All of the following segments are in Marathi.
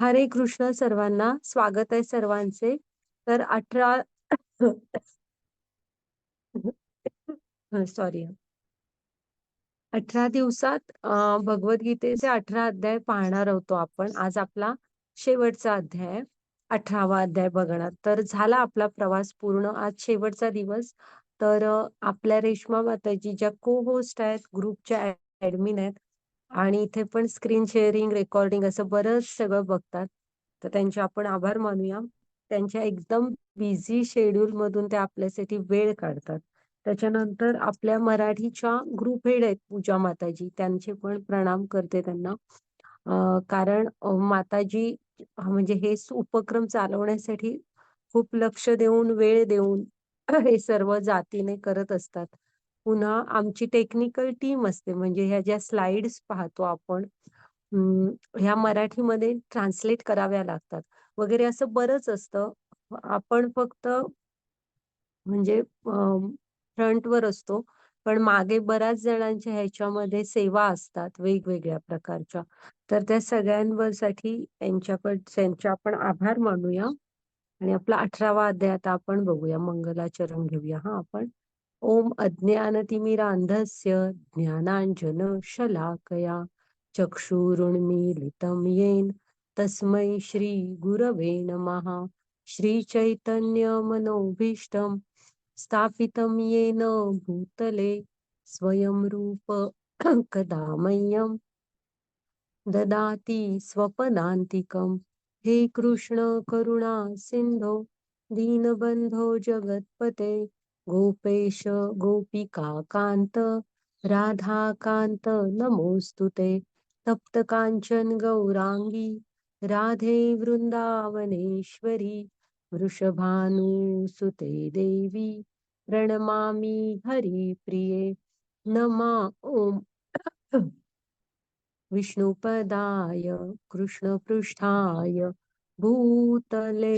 हरे कृष्ण सर्वांना. स्वागत आहे सर्वांचे. तर 18 सॉरी, 18 दिवसात भगवद्गीतेचे 18 अध्याय पाहणार होतो आपण. आज आपला शेवटचा अध्याय, 18वा अध्याय बघणार. तर झाला आपला प्रवास पूर्ण. आज शेवटचा दिवस. तर आपल्या रेश्मा माताजी ज्या को होस्ट आहेत, ग्रुपच्या ऍडमिन आहेत आणि इथे पण स्क्रीन शेअरिंग, रेकॉर्डिंग असं बरंच सगळं बघतात. तर त्यांचे आपण आभार मानूया. त्यांच्या एकदम बिझी शेड्यूल मधून ते आपल्यासाठी वेळ काढतात. त्याच्यानंतर आपल्या मराठीच्या ग्रुप हेड आहेत पूजा माताजी, त्यांचे पण प्रणाम करते त्यांना. कारण माताजी म्हणजे हे उपक्रम चालवण्यासाठी खूप लक्ष देऊन, वेळ देऊन हे सर्व जातीने करत असतात. पुन्हा आमची टेक्निकल टीम असते, म्हणजे ह्या ज्या स्लाइड्स पाहतो आपण, ह्या मराठीमध्ये ट्रान्सलेट कराव्या लागतात वगैरे असं बरंच असतं. आपण फक्त म्हणजे फ्रंटवर असतो, पण मागे बऱ्याच जणांच्या ह्याच्यामध्ये सेवा असतात वेगवेगळ्या प्रकारच्या. तर त्या सगळ्यांवर साठी त्यांचे आपण आभार मानूया. आणि आपला 18वा अध्याय आता आपण बघूया. मंगलाचरण घेऊया हा आपण. ओम अज्ञानतिमिरांधस्य ज्ञानांजन शलाकया चक्षुरुन्मीलितं येन तस्मै श्री गुरवे नमः. श्री चैतन्य मनोभीष्टं स्थापितं येन भूतले स्वयं रूप कदा मह्यं ददाति स्वपदान्तिकं. हे कृष्ण करुणा सिंधो दीनबंधो जगत्पते गोपेश गोपिका कांत राधाकांत नमोस्तुते. तप्त कांचन गौरांगी राधे वृंदावनेश्वरी वृषभानुसुते देवी प्रणमामि हरिप्रिये. नमः ओम विष्णुपदाय कृष्णपृष्ठाय भूतले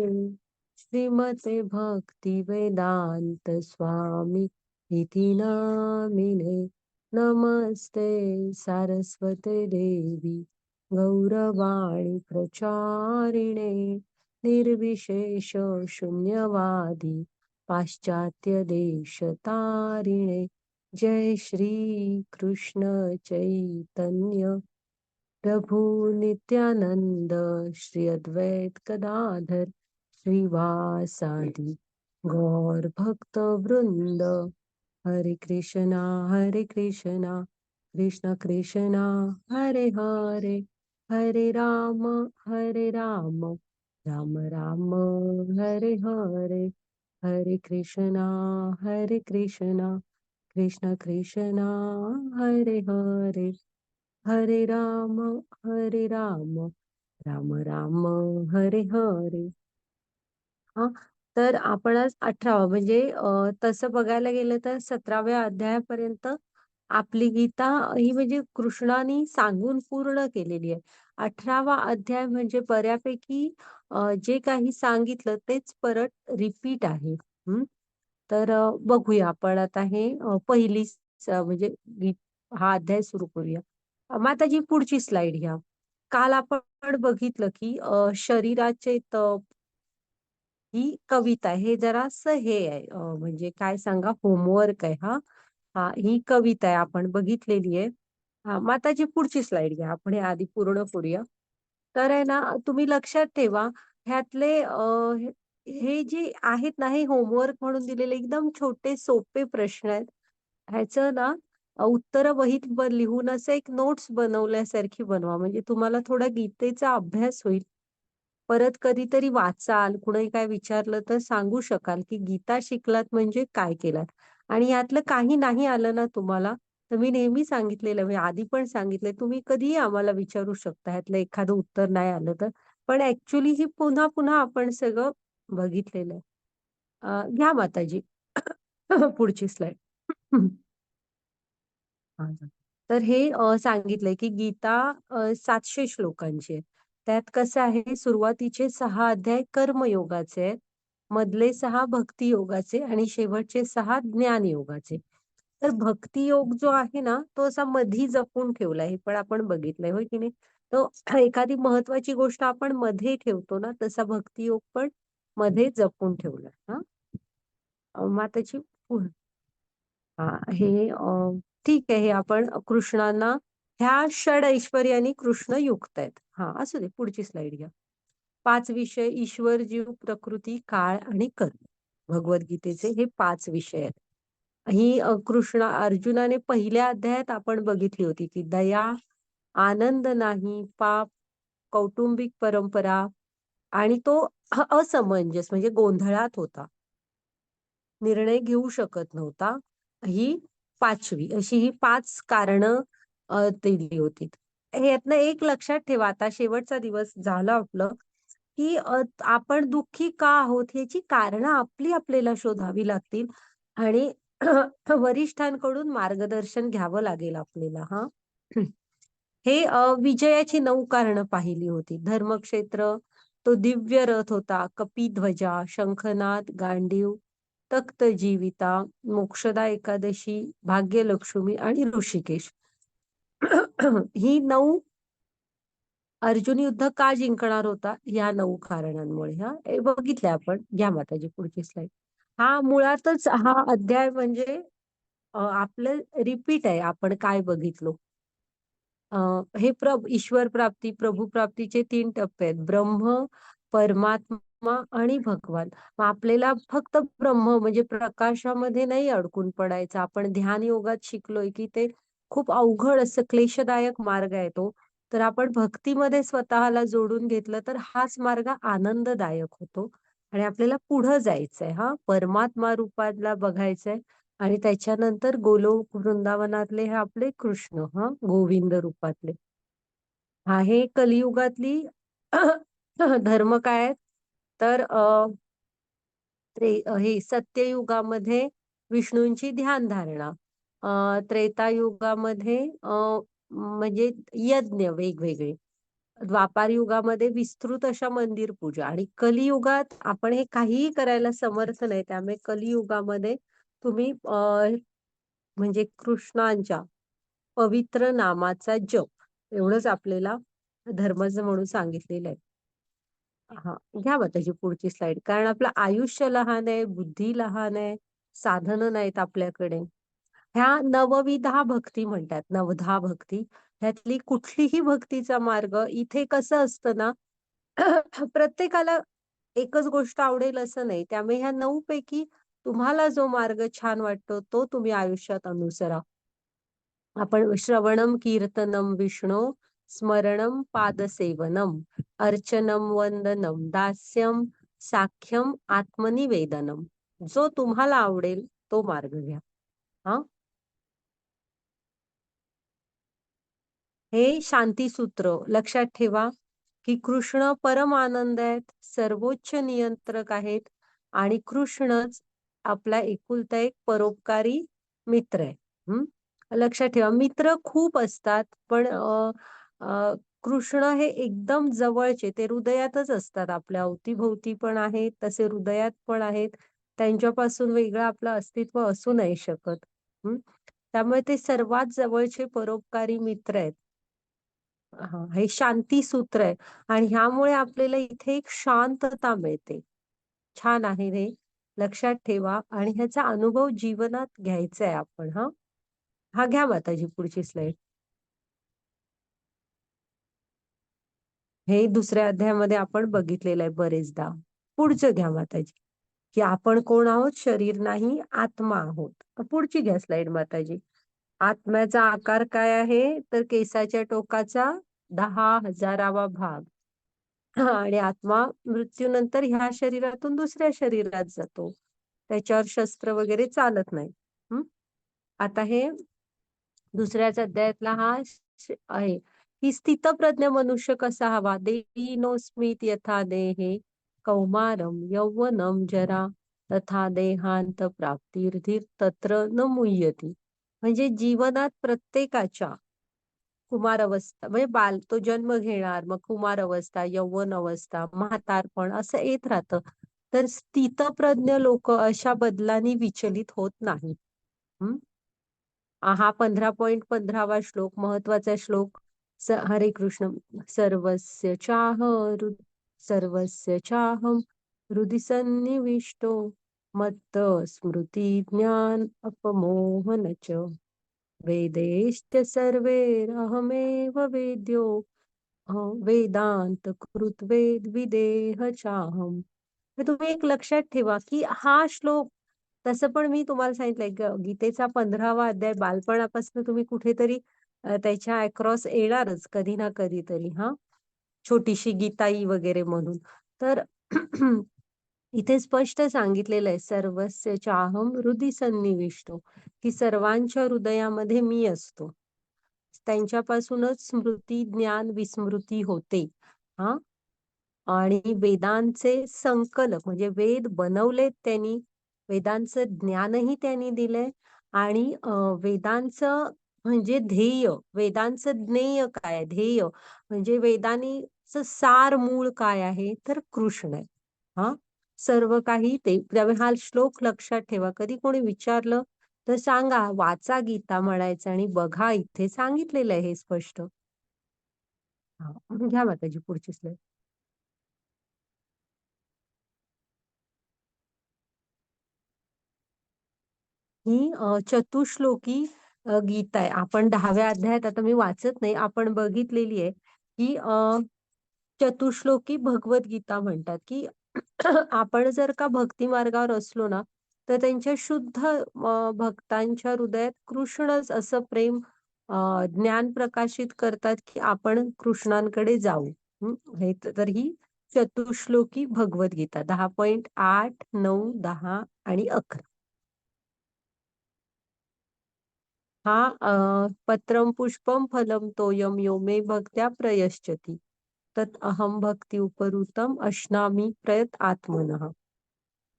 श्रीमते भक्ति वेदांत स्वामी इति नामिने. नमस्ते सारस्वते देवी गौरवाणी प्रचारिणे निर्विशेष शून्यवादी पाश्चात्य देश तारिणे. जय श्री कृष्ण चैतन्य प्रभु नित्यानंद श्री अद्वैत गदाधर श्रीवासादि गौर भक्त वृंद. हरे कृष्णा कृष्ण कृष्णा हरे हरे, हरे राम राम राम हरे हरे. हरे कृष्णा कृष्ण कृष्णा हरे हरे, हरे राम राम राम हरे हरे. हा, तर आपण आज 18वा म्हणजे तसं बघायला गेलं तर 17व्या अध्यायापर्यंत आपली गीता ही म्हणजे कृष्णाने सांगून पूर्ण केलेली आहे. 18वा अध्याय म्हणजे बऱ्यापैकी जे काही सांगितलं तेच परत रिपीट आहे. तर बघूया आपण आता हे पहिली म्हणजे हा अध्याय सुरू करूया. माताजी पुढची स्लाइड घ्या. काल आपण बघितलं की शरीराचे तप ही कविता आहे. हे जरासं हे आहे, म्हणजे काय सांगा, होमवर्क आहे हा. हा, ही कविता आहे, आपण बघितलेली आहे. हा, माताजी पुढची स्लाइड घ्या. आपण हे आधी पूर्ण करूया. तर आहे ना, तुम्ही लक्षात ठेवा, ह्यातले हे जे आहेत ना, हे होमवर्क म्हणून दिलेले एकदम छोटे सोपे प्रश्न आहेत. ह्याचं ना उत्तर वहीत लिहून असं एक नोट्स बनवल्यासारखी बनवा, म्हणजे तुम्हाला थोडा गीतेचा अभ्यास होईल. परत कधीतरी वाचाल, कुणी काय विचारलं तर सांगू शकाल की गीता शिकलात म्हणजे काय केलात. आणि यातलं काही नाही आलं ना तुम्हाला, तर मी नेहमी सांगितलेलं, मी आधी पण सांगितलंय, तुम्ही कधीही आम्हाला विचारू शकता ह्यातलं एखादं उत्तर नाही आलं तर. पण ऍक्च्युली ही पुन्हा पुन्हा आपण सगळं बघितलेलं आहे. घ्या माताजी पुढची स्लाइड. तर हे सांगितलंय की गीता 700 श्लोकांची आहे. त्यात कसं आहे, सुरुवातीचे 6 अध्याय कर्मयोगाचे आहेत, मधले 6 भक्ती योगाचे आणि शेवटचे 6 ज्ञान योगाचे. तर भक्ती योग जो आहे ना, तो असा मधी जपून ठेवलाय. हे पण आपण बघितलंय, होय की नाही? तो एखादी महत्वाची गोष्ट आपण मध्ये ठेवतो ना, तसा भक्ती योग पण मध्ये जपून ठेवलाय. हां. मग त्याची ठीक आहे. हे आपण कृष्णांना ह्या षड ऐश्वर्याने कृष्ण युक्त आहेत. हां, असू दे. पुढची स्लाईड घ्या. 5 विषय ईश्वर, जीव, प्रकृती, काळ आणि कर्म. भगवद्गीतेचे हे 5 विषय आहेत. ही कृष्ण अर्जुनाने पहिल्या अध्यायात आपण बघितली होती, की दया, आनंद नाही, पाप, कौटुंबिक परंपरा आणि तो असमंजस म्हणजे गोंधळात होता. निर्णय घेऊ शकत नव्हता. ही 5वी अशी ही 5 कारणं दिली होती. ह्यातनं एक लक्षात ठेवा, आता शेवटचा दिवस झालं आपलं, की आपण दुःखी का आहोत याची कारणं आपल्याला शोधावी लागतील आणि वरिष्ठांकडून मार्गदर्शन घ्यावं लागेल आपल्याला हां. हे विजयाची 9 कारणं पाहिली होती. धर्मक्षेत्र, तो दिव्य रथ होता, कपिध्वजा, शंखनाद, गांडीव, तख्त जीविता, मोक्षदा एकादशी, भाग्यलक्ष्मी आणि ऋषिकेश. ही 9 अर्जुन युद्ध का जिंकणार होता? या 9 कारणांमुळे हां. हे बघितलंय आपण. घ्या माताजी पुढची स्लाईड. हा मुळातच हा अध्याय म्हणजे आपलं रिपीट आहे. आपण काय बघितलो. अ, हे ईश्वर प्राप्ती, प्रभू प्राप्तीचे 3 टप्पे आहेत. ब्रह्म, परमात्मा आणि भगवान. मग आपल्याला फक्त ब्रह्म म्हणजे प्रकाशामध्ये नाही अडकून पडायचं. आपण ध्यान योगात शिकलोय, की ते खूप अवघड असं क्लेशदायक मार्ग आहे तो. तर आपण भक्तीमध्ये स्वतःला जोडून घेतलं तर हाच मार्ग आनंददायक होतो आणि आपल्याला पुढं जायचंय हां. परमात्मा रूपाला बघायचंय आणि त्याच्यानंतर गोलोक वृंदावनातले हे आपले कृष्ण हां, गोविंद रूपातले. आहे कलियुगातली धर्म काय आहेत? तर हे सत्ययुगामध्ये विष्णूंची ध्यानधारणा. त्रेतायुगामध्ये म्हणजे यज्ञ वेगवेगळे. द्वापार युगामध्ये विस्तृत अशा मंदिर पूजा आणि कलियुगात आपण हे काहीही करायला समर्थ नाही. त्यामुळे कलियुगामध्ये तुम्ही म्हणजे कृष्णांच्या पवित्र नामाचा जप एवढंच आपल्याला धर्माचं म्हणून सांगितलेलं आहे. हां, घ्या मग त्याची पुढची स्लाईड. कारण आपलं आयुष्य लहान आहे, बुद्धी लहान आहे, साधनं नाहीत आपल्याकडे. ह्या नवविधा भक्ती म्हणतात, नवधा भक्ती. ह्यातली कुठलीही भक्तीचा मार्ग इथे कसं असतं ना, प्रत्येकाला एकच गोष्ट आवडेल असं नाही. त्यामुळे ह्या 9 पैकी तुम्हाला जो मार्ग छान वाटतो, तो तुम्ही आयुष्यात अनुसरा. आपण श्रवणम कीर्तनम विष्णो स्मरणम पादसेवनम अर्चनम वंदनम दास्यम साख्यम आत्मनिवेदनम जो तुम्हाला आवडेल तो मार्ग घ्या हा. हे शांतीसूत्र लक्षात ठेवा की कृष्ण परम आनंद आहेत, सर्वोच्च नियंत्रक आहेत आणि कृष्णच आपला एकुलता एक परोपकारी मित्र आहे. हम्म. लक्षात ठेवा मित्र खूप असतात पण कृष्ण हे एकदम जवळचे ते हृदयातच असतात. आपल्या अवतीभोवती पण आहेत तसे हृदयात पण आहेत. त्यांच्यापासून वेगळं आपलं अस्तित्व असू नाही शकत. हम्म. त्यामुळे ते सर्वात जवळचे परोपकारी मित्र आहेत. हां, हे शांती सूत्र आहे आणि ह्यामुळे आपल्याला इथे एक शांतता मिळते. छान आहे हे. लक्षात ठेवा आणि ह्याचा अनुभव जीवनात घ्यायचा आहे आपण हां. हा घ्या माताजी पुढची स्लाईड. हे दुसऱ्या अध्यायामध्ये आपण बघितलेलं आहे बरेचदा. पुढचं घ्या माताजी, की आपण कोण आहोत? शरीर नाही, आत्मा आहोत. पुढची घ्या स्लाईड माताजी. आत्म्याचा आकार काय आहे? तर केसाच्या टोकाचा 10,000वा भाग. आणि आत्मा मृत्यूनंतर ह्या शरीरातून दुसऱ्या शरीरात जातो. त्याच्यावर शस्त्र वगैरे चालत नाही. हं. आता हे दुसऱ्याच अध्यायातला आहे की स्थितप्रज्ञ मनुष्य कसा हवा? देहिनोस्मित यथा देहे कौमारम यौवनम जरा तथा देहांत प्राप्तिर्धीर तत्र न मुह्यती. म्हणजे जीवनात प्रत्येकाच्या कुमार अवस्था म्हणजे तो जन्म घेणार मग कुमार अवस्था, यौवन अवस्था, म्हातारपण असं येत राहतं. तर स्थितप्रज्ञ लोक अशा बदलांनी विचलित होत नाहीत. हा 15.15वा श्लोक, महत्वाचा श्लोक. हरे कृष्ण. सर्वस्य सर्वस्य चाहम हृदि सन्निविष्टो मत्त स्मृती ज्ञान अपमोहन च वेदैश्च सर्वैरहमेव वेद्यो वेदांत कृत विदेह चाहम. तर तुम्ही एक लक्षात ठेवा की हा श्लोक, तसं पण मी तुम्हाला सांगितलंय गीतेचा 15वा अध्याय बालपणापासून तुम्ही कुठेतरी त्याच्या अक्रॉस येणारच कधी ना कधीतरी. छोटीशी गीताई वगैरे म्हणून. तर इथे स्पष्ट सांगितलेलं आहे, सर्वस्य चाहम हृदि सन्निविष्टो, की सर्वांच्या हृदयामध्ये मी असतो. त्यांच्यापासूनच स्मृती ज्ञान विस्मृती होते. हा आणि वेदांचे संकलक म्हणजे वेद बनवलेत त्यांनी, वेदांचं ज्ञानही त्यांनी दिलंय. आणि वेदांचं म्हणजे ध्येय, वेदांचं ज्ञेय काय आहे, ध्येय म्हणजे वेदांचं सार मूळ काय आहे, तर कृष्ण आहे. हा सर्व काही ते. त्यामुळे हा श्लोक लक्षात ठेवा. कधी कोणी विचारलं तर सांगा वाचा गीता म्हणायचं आणि बघा इथे सांगितलेलं आहे हे स्पष्ट. घ्या माताजी पुढची स्लाईड. ही चतुश्लोकी गीता आहे. आपण 10व्या अध्यायात, आता मी वाचत नाही, आपण बघितलेली आहे की चतुश्लोकी भगवद्गीता म्हणतात की आपण जर का भक्ती मार्गावर असलो ना, तर त्यांच्या शुद्ध भक्तांच्या हृदयात कृष्णच असं प्रेम ज्ञान प्रकाशित करतात की आपण कृष्णांकडे जाऊ. तर ही चतुश्लोकी भगवद्गीता 10.8, 9, 10 आणि 11. पत्रम पुष्पम फलम तोयम यो मे भक्त्या प्रयश्चती तत् अहम भक्ती उपरुतम अश्नामी प्रयत आत्मनः.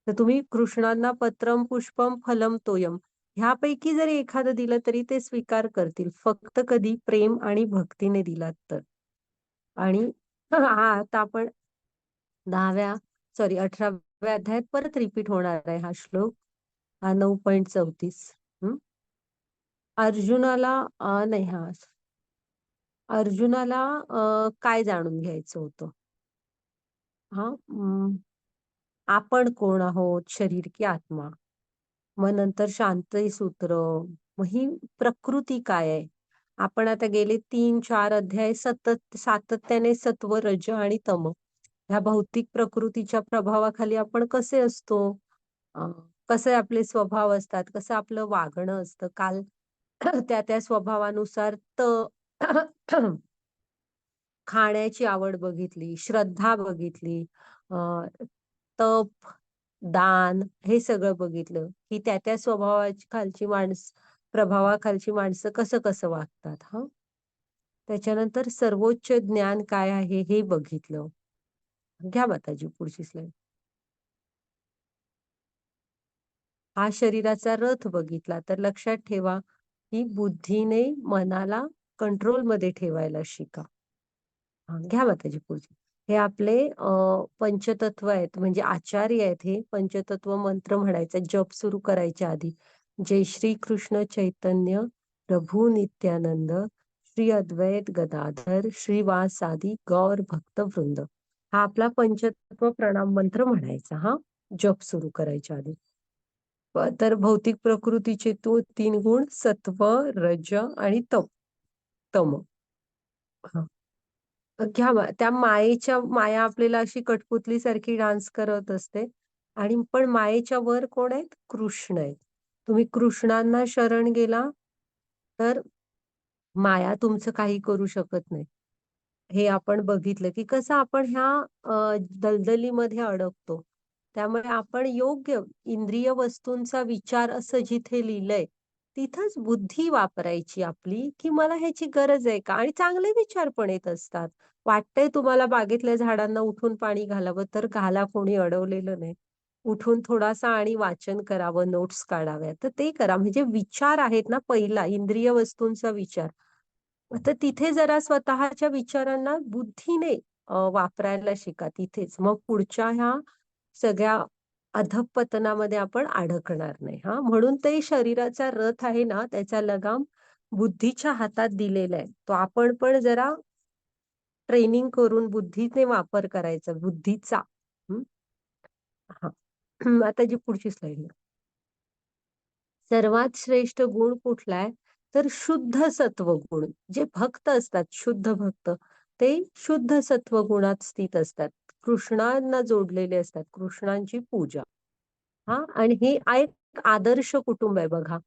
तर तुम्ही कृष्णांना पत्रम पुष्पम फलम तोयम ह्यापैकी जरी एखादं दिलं तरी ते स्वीकार करतील, फक्त कधी प्रेम आणि भक्तीने दिलात तर. आणि आता आपण 10व्या, सॉरी 18व्या अध्यायात परत रिपीट होणार आहे हा श्लोक. 9.34. अर्जुनाला नाही, अर्जुनाला काय जाणून घ्यायचं होतं? हा आपण कोण आहोत, शरीर की आत्मा. मग नंतर शांती सूत्र, मग ही प्रकृती काय आहे. आपण आता गेले 3-4 अध्याय सातत्याने सत्व, रज आणि तम ह्या भौतिक प्रकृतीच्या प्रभावाखाली आपण कसे असतो, कसे आपले स्वभाव असतात, कसं आपलं वागणं असतं. काल त्या स्वभावानुसार खाण्याची आवड बघितली, श्रद्धा बघितली, तप, दान हे सगळं बघितलं की त्या स्वभावाची खालची प्रभावाखालची माणसं कसं कसं वागतात. त्याच्यानंतर सर्वोच्च ज्ञान काय आहे हे बघितलं. घ्या माताजी पुढची स्लाईड. हा शरीराचा रथ बघितला. तर लक्षात ठेवा की बुद्धीने मनाला कंट्रोलमध्ये ठेवायला शिका. घ्या माताजी पुढची. हे आपले पंचतत्व आहेत, म्हणजे आचार्य आहेत. हे पंचतत्व मंत्र म्हणायचा जप सुरू करायच्या आधी. जय श्री कृष्ण चैतन्य प्रभू नित्यानंद श्री अद्वैत गदाधर श्रीवासादि गौर भक्त वृंद. हा आपला पंचतत्व प्रणाम मंत्र म्हणायचा जप सुरू करायच्या आधी. तर भौतिक प्रकृतीचे 3 गुण सत्व, रज आणि तम. घ्या त्या माया आपल्याला अशी कठपुतली सारखी डान्स करत असते. आणि पण मायेच्या वर कोण आहेत, कृष्ण आहेत. तुम्ही कृष्णांना शरण गेला तर माया तुमचं काही करू शकत नाही. हे आपण बघितलं की कसं आपण ह्या दलदलीमध्ये अडकतो. त्यामुळे आपण योग्य इंद्रिय वस्तूंचा विचार असं जिथे लिहिलंय तिथंच बुद्धी वापरायची आपली, की मला ह्याची गरज आहे का. आणि चांगले विचार पण येत असतात. वाटतंय तुम्हाला बागेतल्या झाडांना उठून पाणी घालावं, तर घाला, कोणी अडवलेलं नाही. उठून थोडासा आणि वाचन करावं, नोट्स काढाव्या, तर ते करा. म्हणजे विचार आहेत ना, पहिला इंद्रिय वस्तूंचा विचार. तर तिथे जरा स्वतःच्या विचारांना बुद्धीने वापरायला शिका तिथेच. मग पुढच्या ह्या सगळ्या अधःपतनामध्ये आपण अडकणार नाही. हां, म्हणून ते शरीराचा रथ आहे ना, त्याचा लगाम बुद्धीच्या हातात दिलेला आहे. तो आपण पण जरा ट्रेनिंग करून बुद्धीने वापर करायचा, बुद्धीचा. हं, हां. आता जी पुढची स्लाईड आहे. सर्वात श्रेष्ठ गुण कुठला आहे? तर शुद्ध सत्व गुण. जे भक्त असतात, शुद्ध भक्त, ते शुद्ध सत्व गुणात स्थित असतात. कृष्णांना जोडलेले असतात. कृष्णांची पूजा. हां, आणि हे एक आदर्श कुटुंब आहे बघा.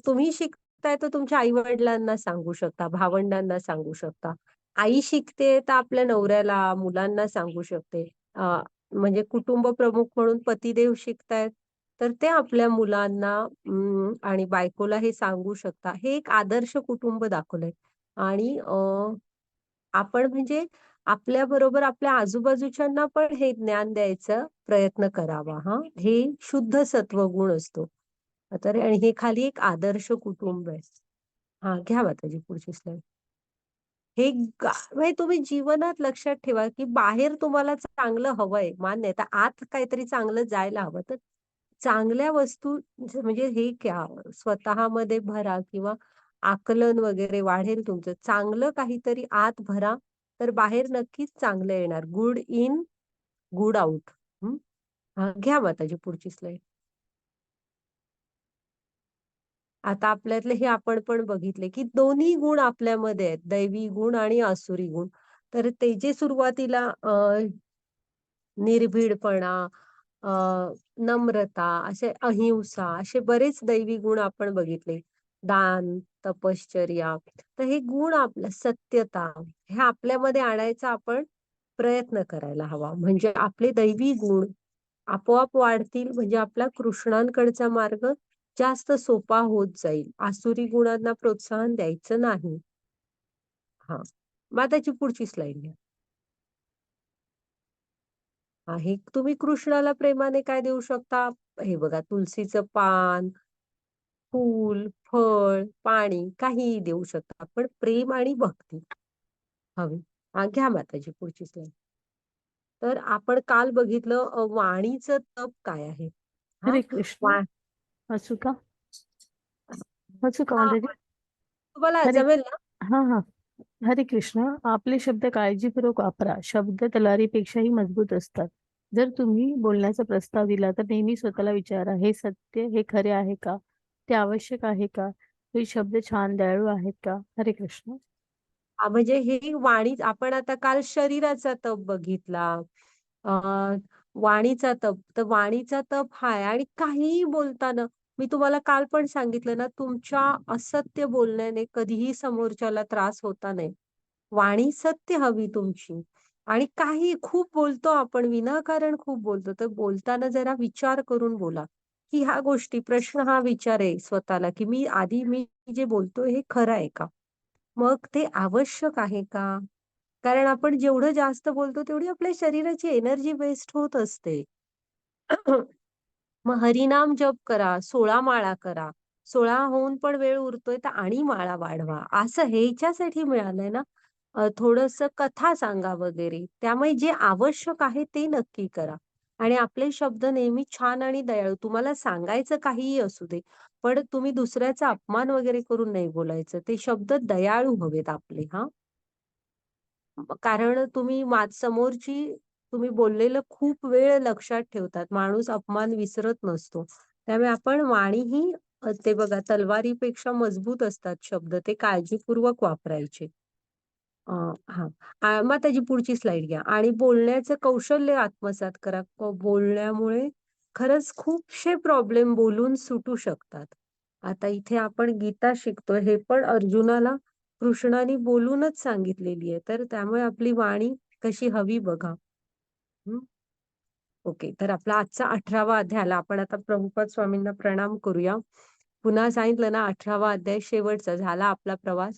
तुम्ही शिकताय तर तुमच्या आई-वडिलांना सांगू शकता, भावंडांना सांगू शकता. आई शिकते तर आपल्या नवऱ्याला, मुलांना सांगू शकते. म्हणजे कुटुंब प्रमुख म्हणून पतिदेव शिकतायत, तर ते आपल्या मुलांना आणि बायकोला हे सांगू शकता. हे एक आदर्श कुटुंब दाखवलंय. आणि आपण म्हणजे आपल्याबरोबर आपल्या आजूबाजूच्यांना पण हे ज्ञान द्यायचा प्रयत्न करावा हां. हे शुद्ध सत्वगुण असतो. तर आणि हे खाली एक आदर्श कुटुंब आहे. हां, घ्या माताजी पुढची स्लाईड. हे म्हणजे तुम्ही जीवनात लक्षात ठेवा, की बाहेर तुम्हाला चांगलं हवंय, मान्य आहे. तर आत काहीतरी चांगलं जायला हवं. तर चांगल्या वस्तू म्हणजे हे घ्या, स्वतःमध्ये भरा किंवा आकलन वगैरे वाढेल तुमचं. चांगलं काहीतरी आत भरा, तर बाहेर नक्कीच चांगलं येणार. Good in, good out. हं. घ्या माताजी पुढची स्लाईड. आता आपल्यातले हे आपण पण बघितले, की दोन्ही गुण आपल्यामध्ये आहेत. दैवी गुण आणि आसुरी गुण. तर ते जे सुरुवातीला निर्भीडपणा, अ, नम्रता, असे अहिंसा, असे बरेच दैवी गुण आपण बघितले. दान, तपश्चर्या. तर हे गुण आपलं सत्यता, हे आपल्यामध्ये आणायचा आपण प्रयत्न करायला हवा. म्हणजे आपले दैवी गुण आपोआप वाढतील, म्हणजे आपला कृष्णांकडचा मार्ग जास्त सोपा होत जाईल. आसुरी गुणांना प्रोत्साहन द्यायचं नाही. हां. मग त्याची पुढची स्लाईड घ्या. आहे. तुम्ही कृष्णाला प्रेमाने काय देऊ शकता? हे बघा, तुलसीचं पान, फूल, फळ, पाणी काहीही देऊ शकता. पण प्रेम आणि भक्ती हवी. घ्या माताजी पुढची स्लाईड. तर आपण काल बघितलं वाणीचं तप काय आहे? हां, हरे कृष्ण. वा वाचू का? वाचू का हां, माताजी? तुम्हाला हरे जमेल ना? हा हा हरे कृष्ण. आपले शब्द काळजीपूर्वक वापरा. शब्द तलवारीपेक्षाही मजबूत असतात. जर तुम्ही बोलण्याचा प्रस्ताव दिला तर नेहमी स्वतःला विचारा, हे सत्य, हे खरे आहे का? ते आवश्यक आहे का? हे शब्द छान दयाळू आहेत का? हरे कृष्ण. म्हणजे ही वाणी आपण आता काल शरीराचा तप बघितला. अ, वाणीचा तप. तर वाणीचा तप हा आहे आणि काहीही बोलताना मी तुम्हाला काल पण सांगितलं ना, तुमच्या असत्य बोलण्याने कधीही समोरच्याला त्रास होता नाही. वाणी सत्य हवी तुमची. आणि काही खूप बोलतो आपण, विनाकारण खूप बोलतो. तर बोलताना जरा विचार करून बोला, की ह्या गोष्टी प्रश्न हा विचार आहे स्वतःला, की मी जे बोलतोय हे खरं आहे का? मग ते आवश्यक आहे का? कारण आपण जेवढं जास्त बोलतो, तेवढी आपल्या शरीराची एनर्जी वेस्ट होत असते. मग हरिनाम जप करा, 16 माळा करा. 16 होऊन पण वेळ उरतोय, तर आणि माळा वाढवा. असं ह्याच्यासाठी मिळालंय ना, थोडंसं कथा सांगा वगैरे. त्यामुळे जे आवश्यक आहे ते नक्की करा. आणि आपले शब्द नेहमी छान आणि दयाळू. तुम्हाला सांगायचं काहीही असू दे, पण तुम्ही दुसऱ्याचा अपमान वगैरे करून नाही बोलायचं. ते शब्द दयाळू हवेत आपले हां. कारण समोरची तुम्ही बोललेलं खूप वेळ लक्षात ठेवतात. माणूस अपमान विसरत नसतो. त्यामुळे आपण वाणी ही ते बघा तलवारीपेक्षा मजबूत असतात शब्द. ते काळजीपूर्वक वापरायचे. अ, हां. मग त्याची पुढची स्लाईड घ्या आणि बोलण्याचं कौशल्य आत्मसात करा. बोलण्यामुळे खरंच खूपशे प्रॉब्लेम बोलून सुटू शकतात. आता इथे आपण गीता शिकतोय, हे पण अर्जुनाला कृष्णाने बोलूनच सांगितलेली आहे. तर त्यामुळे आपली वाणी कशी हवी बघा. हं. ओके. तर आपला आजचा 18वा अध्याय आला. आपण आता प्रभुपाद स्वामींना प्रणाम करूया. पुन्हा सांगितलं ना 18वा अध्याय शेवटचा झाला आपला प्रवास.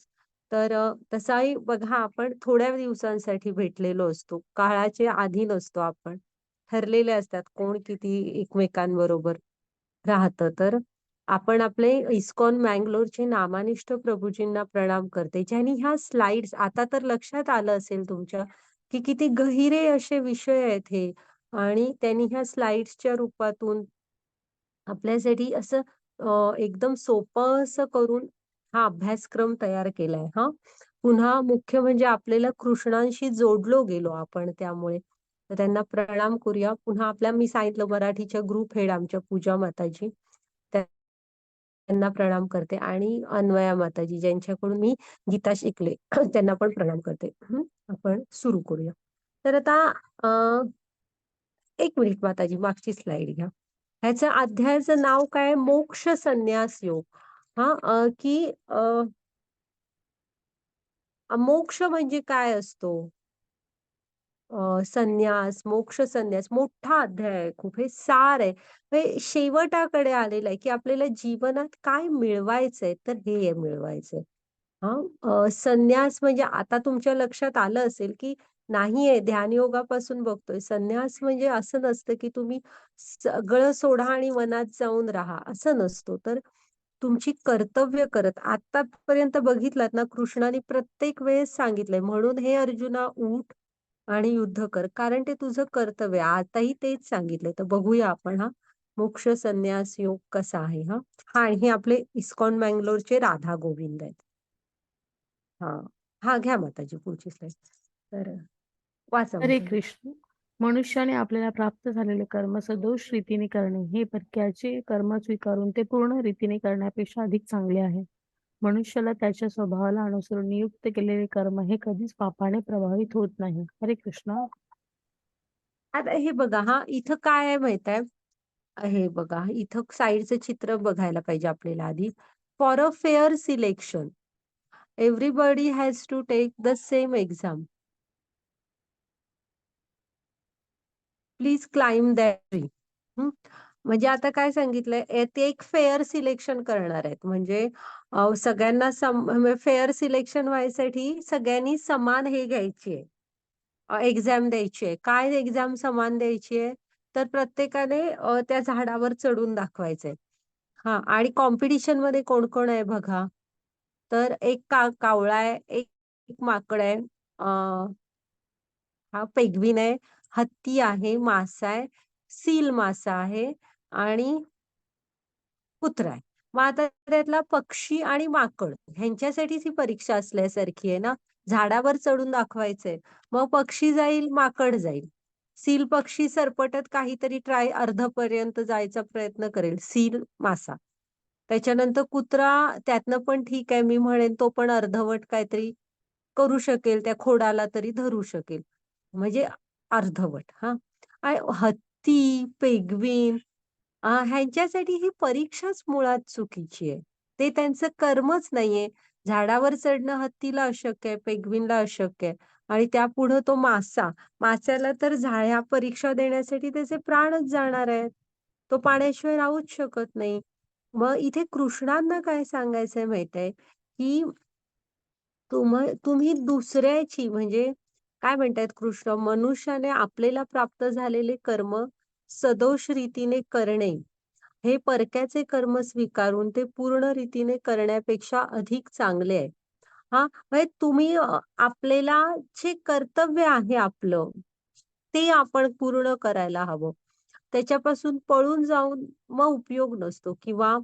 तर तसाही बघा आपण थोड्या दिवसांसाठी भेटलेलो असतो. काळाच्या अधीन असतो आपण. ठरलेले असतात कोण किती एकमेकांबरोबर राहतं. तर आपण आपले इस्कॉन मंगलोरचे नामानिष्ठ प्रभूजींना प्रणाम करते. ज्यांनी ह्या स्लाइड्स आता तर लक्षात आलं असेल तुमच्या, की किती गहिरे असे विषय आहेत हे. आणि त्यांनी ह्या स्लाइड्सच्या रूपातून आपल्यासाठी असं एकदम सोपं असं करून हा अभ्यासक्रम तयार केलाय हां. पुन्हा मुख्य म्हणजे आपल्याला कृष्णांशी जोडलो गेलो आपण त्यामुळे. तर त्यांना प्रणाम करूया. पुन्हा मी सांगितलं मराठीच्या ग्रुप हेड आमच्या पूजा माताजी. त्यांना प्रणाम करते आणि अन्वया माताजी ज्यांच्याकडून मी गीता शिकले त्यांना पण प्रणाम करते. आपण सुरू करूया. तर आता अ, 1 मिनिट माताजी मागची स्लाईड घ्या. ह्याचं अध्यायाचं नाव काय? मोक्ष संन्यास योग. हां, मोक्ष म्हणजे काय असतो? संन्यास, मोक्ष संन्यास मोठा अध्याय आहे खूप. हे सार आहे. हे शेवटाकडे आलेलं आहे, की आपल्याला जीवनात काय मिळवायचंय, तर हे मिळवायचंय. हां, संन्यास म्हणजे आता तुमच्या लक्षात आलं असेल, की नाहीये ध्यानयोगापासून बघतोय. संन्यास म्हणजे असं नसतं, की तुम्ही सगळं सोडा आणि वनात जाऊन राहा, असं नसतो. तर तुमची कर्तव्य करत आतापर्यंत बघितलात ना, कृष्णाने प्रत्येक वेळेस सांगितलंय, म्हणून हे अर्जुना उठ आणि युद्ध कर. कारण ते तुझं कर्तव्य आहे. आताही तेच सांगितलंय. तर बघूया आपण हां, मोक्ष संन्यास योग कसा आहे हां. हां, हे आपले इस्कॉन मंगलोरचे राधा गोविंद आहेत. हां. हां, घ्या माताजी पुढची स्लाईड. तर वाचा हरे माताजी. कृष्ण. मनुष्याने आपल्याला प्राप्त झालेले कर्म सदोष रीतीने करणे हे परक्याचे कर्म स्वीकारून ते पूर्ण रीतीने करण्यापेक्षा अधिक चांगले आहे. मनुष्याला त्याच्या स्वभावाला अनुसरून नियुक्त केलेले कर्म हे कधीच पापाने प्रभावित होत नाही. हरे कृष्ण. आता हे बघा हां, इथं काय आहे माहित आहे? हे बघा, इथं साइडचं चित्र बघायला पाहिजे आपल्याला आधी. For a fair selection, everybody has to take the same exam. Please climb that tree. म्हणजे आता काय सांगितलंय ते एक फेअर सिलेक्शन करणार आहेत. म्हणजे सगळ्यांना फेअर सिलेक्शन व्हायसाठी सगळ्यांनी समान हे घ्यायची आहे. एक्झाम द्यायची आहे. काय एक्झाम समान द्यायची आहे? तर प्रत्येकाने त्या झाडावर चढून दाखवायचंय. हां, आणि कॉम्पिटिशनमध्ये कोण-कोण आहे बघा. तर एक कावळा आहे, एक एक माकड आहे, हा पेंग्विन आहे, हत्ती आहे, मासा आहे, सील मासा आहे आणि कुत्रा आहे. मग आता त्यातला पक्षी आणि माकड ह्यांच्यासाठीच ही परीक्षा असल्यासारखी आहे ना. झाडावर चढून दाखवायचंय. मग पक्षी जाईल, माकड जाईल. सील पक्षी सरपटत काहीतरी अर्धपर्यंत जायचा प्रयत्न करेल. सील मासा. त्याच्यानंतर कुत्रा त्यातनं पण ठीक आहे मी म्हणेन तो पण अर्धवट काहीतरी करू शकेल, त्या खोडाला तरी धरू शकेल. म्हणजे अर्धवट हां. आणि हत्ती, पेंग्विन ह्यांच्यासाठी ही परीक्षाच मुळात चुकीची आहे. ते त्यांचं कर्मच नाहीये. झाडावर चढणं हत्तीला अशक्य आहे, पेंग्विनला अशक्य आहे आणि त्यापुढं तो मासा. माशाला तर ह्या परीक्षा देण्यासाठी त्याचे प्राणच जाणार आहेत. तो पाण्याशिवाय राहूच शकत नाही. मग इथे कृष्णांना काय सांगायचंय माहितीये, की तुम्ही दुसऱ्याची म्हणजे काय म्हणतायत कृष्ण, मनुष्याने आपल्याला प्राप्त झालेले कर्म सदोष रीतीने करणे, हे परक्याचे कर्म स्वीकारून ते पूर्ण रीतीने करण्यापेक्षा अधिक चांगले आहे. हां, म्हणजे तुम्ही आपल्याला जे कर्तव्य आहे आपलं, ते आपण पूर्ण करायला हवं. त्याच्यापासून पळून जाऊन मग उपयोग नसतो किंवा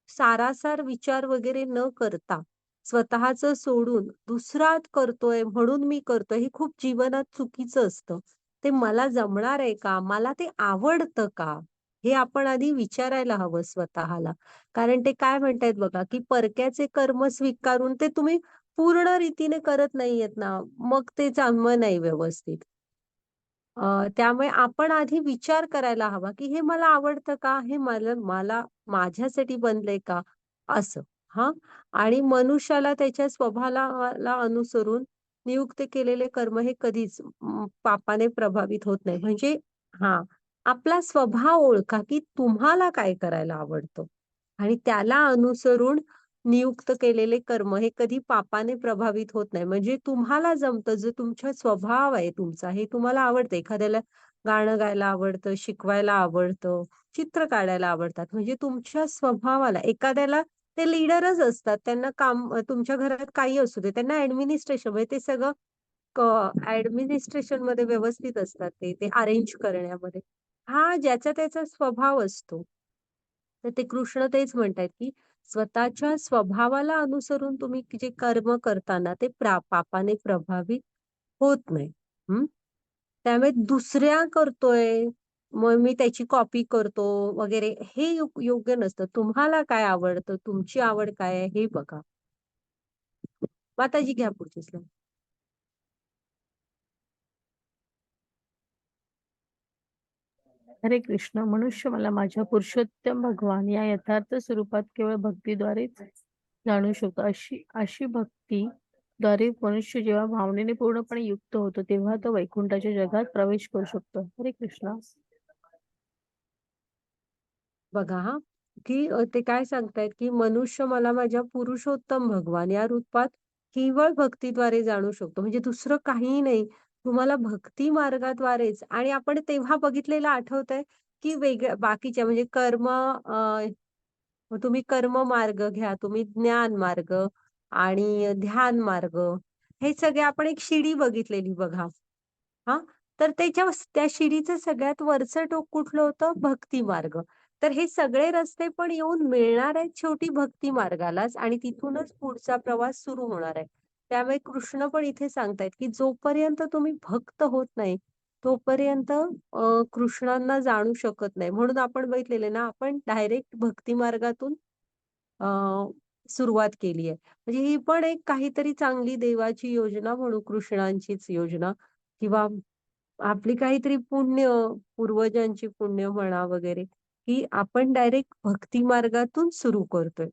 सारासार विचार वगैरे न करता स्वतःचं सोडून दुसरा करतोय म्हणून मी करतोय हे खूप जीवनात चुकीचं असतं. ते मला जमणार आहे का? मला ते आवडतं का? हे आपण आधी विचारायला हवं स्वतःला. कारण ते काय म्हणतायत बघा, की परक्याचे कर्म स्वीकारून ते तुम्ही पूर्ण रीतीने करत नाहीयेत ना, मग ते जमलं नाही व्यवस्थित. त्यामुळे आपण आधी विचार करायला हवा, की हे मला आवडतं का? हे मला मला माझ्यासाठी बनलंय का? असं. हां. आणि मनुष्याला त्याच्या स्वभावाला ला अनुसरून नियुक्त केलेले कर्म हे कधीच पापाने प्रभावित होत नाही. म्हणजे हां, आपला स्वभाव ओळखा, की तुम्हाला काय करायला आवडतं आणि त्याला अनुसरून नियुक्त केलेले कर्म हे कधी पापाने प्रभावित होत नाही. म्हणजे तुम्हाला जमतं, जो तुमचा स्वभाव आहे तुमचा, हे तुम्हाला आवडतं. एखाद्याला गाणं गायला आवडतं, शिकवायला आवडतं, चित्र काढायला आवडतात. म्हणजे तुमच्या स्वभावाला एखाद्याला ते लीडरच असतात. त्यांना काम तुमच्या घरात काही असू दे, त्यांना ॲडमिनिस्ट्रेशन म्हणजे ते सगळं ऍडमिनिस्ट्रेशन मध्ये व्यवस्थित असतात ते अरेंज करण्यामध्ये. हा ज्याचा त्याचा स्वभाव असतो. तर ते कृष्ण तेच म्हणतात की स्वतःच्या स्वभावाला अनुसरून तुम्ही जे कर्म करताना ते पापाने प्रभावित होत नाही. हम्म. त्यामुळे दुसऱ्या करतोय मग मी त्याची कॉपी करतो वगैरे हे योग्य नसतं. तुम्हाला काय आवडतं, तुमची आवड काय आहे हे बघा. माताजी घ्या पुढची slide. हरे कृष्ण. मनुष्य मला माझ्या पुरुषोत्तम भगवान या यथार्थ स्वरूपात केवळ भक्तीद्वारेच जाणू शकतो. अशी अशी भक्तीद्वारे मनुष्य जेव्हा भावनेने पूर्णपणे युक्त होतो तेव्हा तो वैकुंठाच्या जगात प्रवेश करू शकतो. हरे कृष्ण. बघा हा की ते काय सांगतायत की मनुष्य मला माझ्या पुरुषोत्तम भगवान या रूपात केवळ भक्तीद्वारे जाणू शकतो. म्हणजे दुसरं काहीही नाही. तुम्हाला भक्ती मार्गाद्वारेच. आणि आपण तेव्हा बघितलेलं आठवतंय की वेगळ्या बाकीच्या म्हणजे मग तुम्ही कर्म मार्ग घ्या, तुम्ही ज्ञान मार्ग आणि ध्यान मार्ग, हे सगळे आपण एक शिडी बघितलेली बघा. हा तर त्या शिडीचं सगळ्यात वरचं टोक कुठलं होतं? भक्ती मार्ग. तर हे सगळे रस्ते पण येऊन मिळणार आहेत शेवटी भक्ती मार्गालाच आणि तिथूनच पुढचा प्रवास सुरू होणार आहे. त्यामुळे कृष्ण पण इथे सांगतायत की जोपर्यंत तुम्ही भक्त होत नाही तोपर्यंत कृष्णांना जाणू शकत नाही. म्हणून आपण बघितलेले ना, आपण डायरेक्ट भक्ती मार्गातून अ सुरुवात केली आहे. म्हणजे ही पण एक काहीतरी चांगली देवाची योजना म्हणू, कृष्णांचीच योजना किंवा आपली काहीतरी पुण्य, पूर्वजांची पुण्य म्हणा वगैरे, की आपण डायरेक्ट भक्ती मार्गातून सुरू करतोय.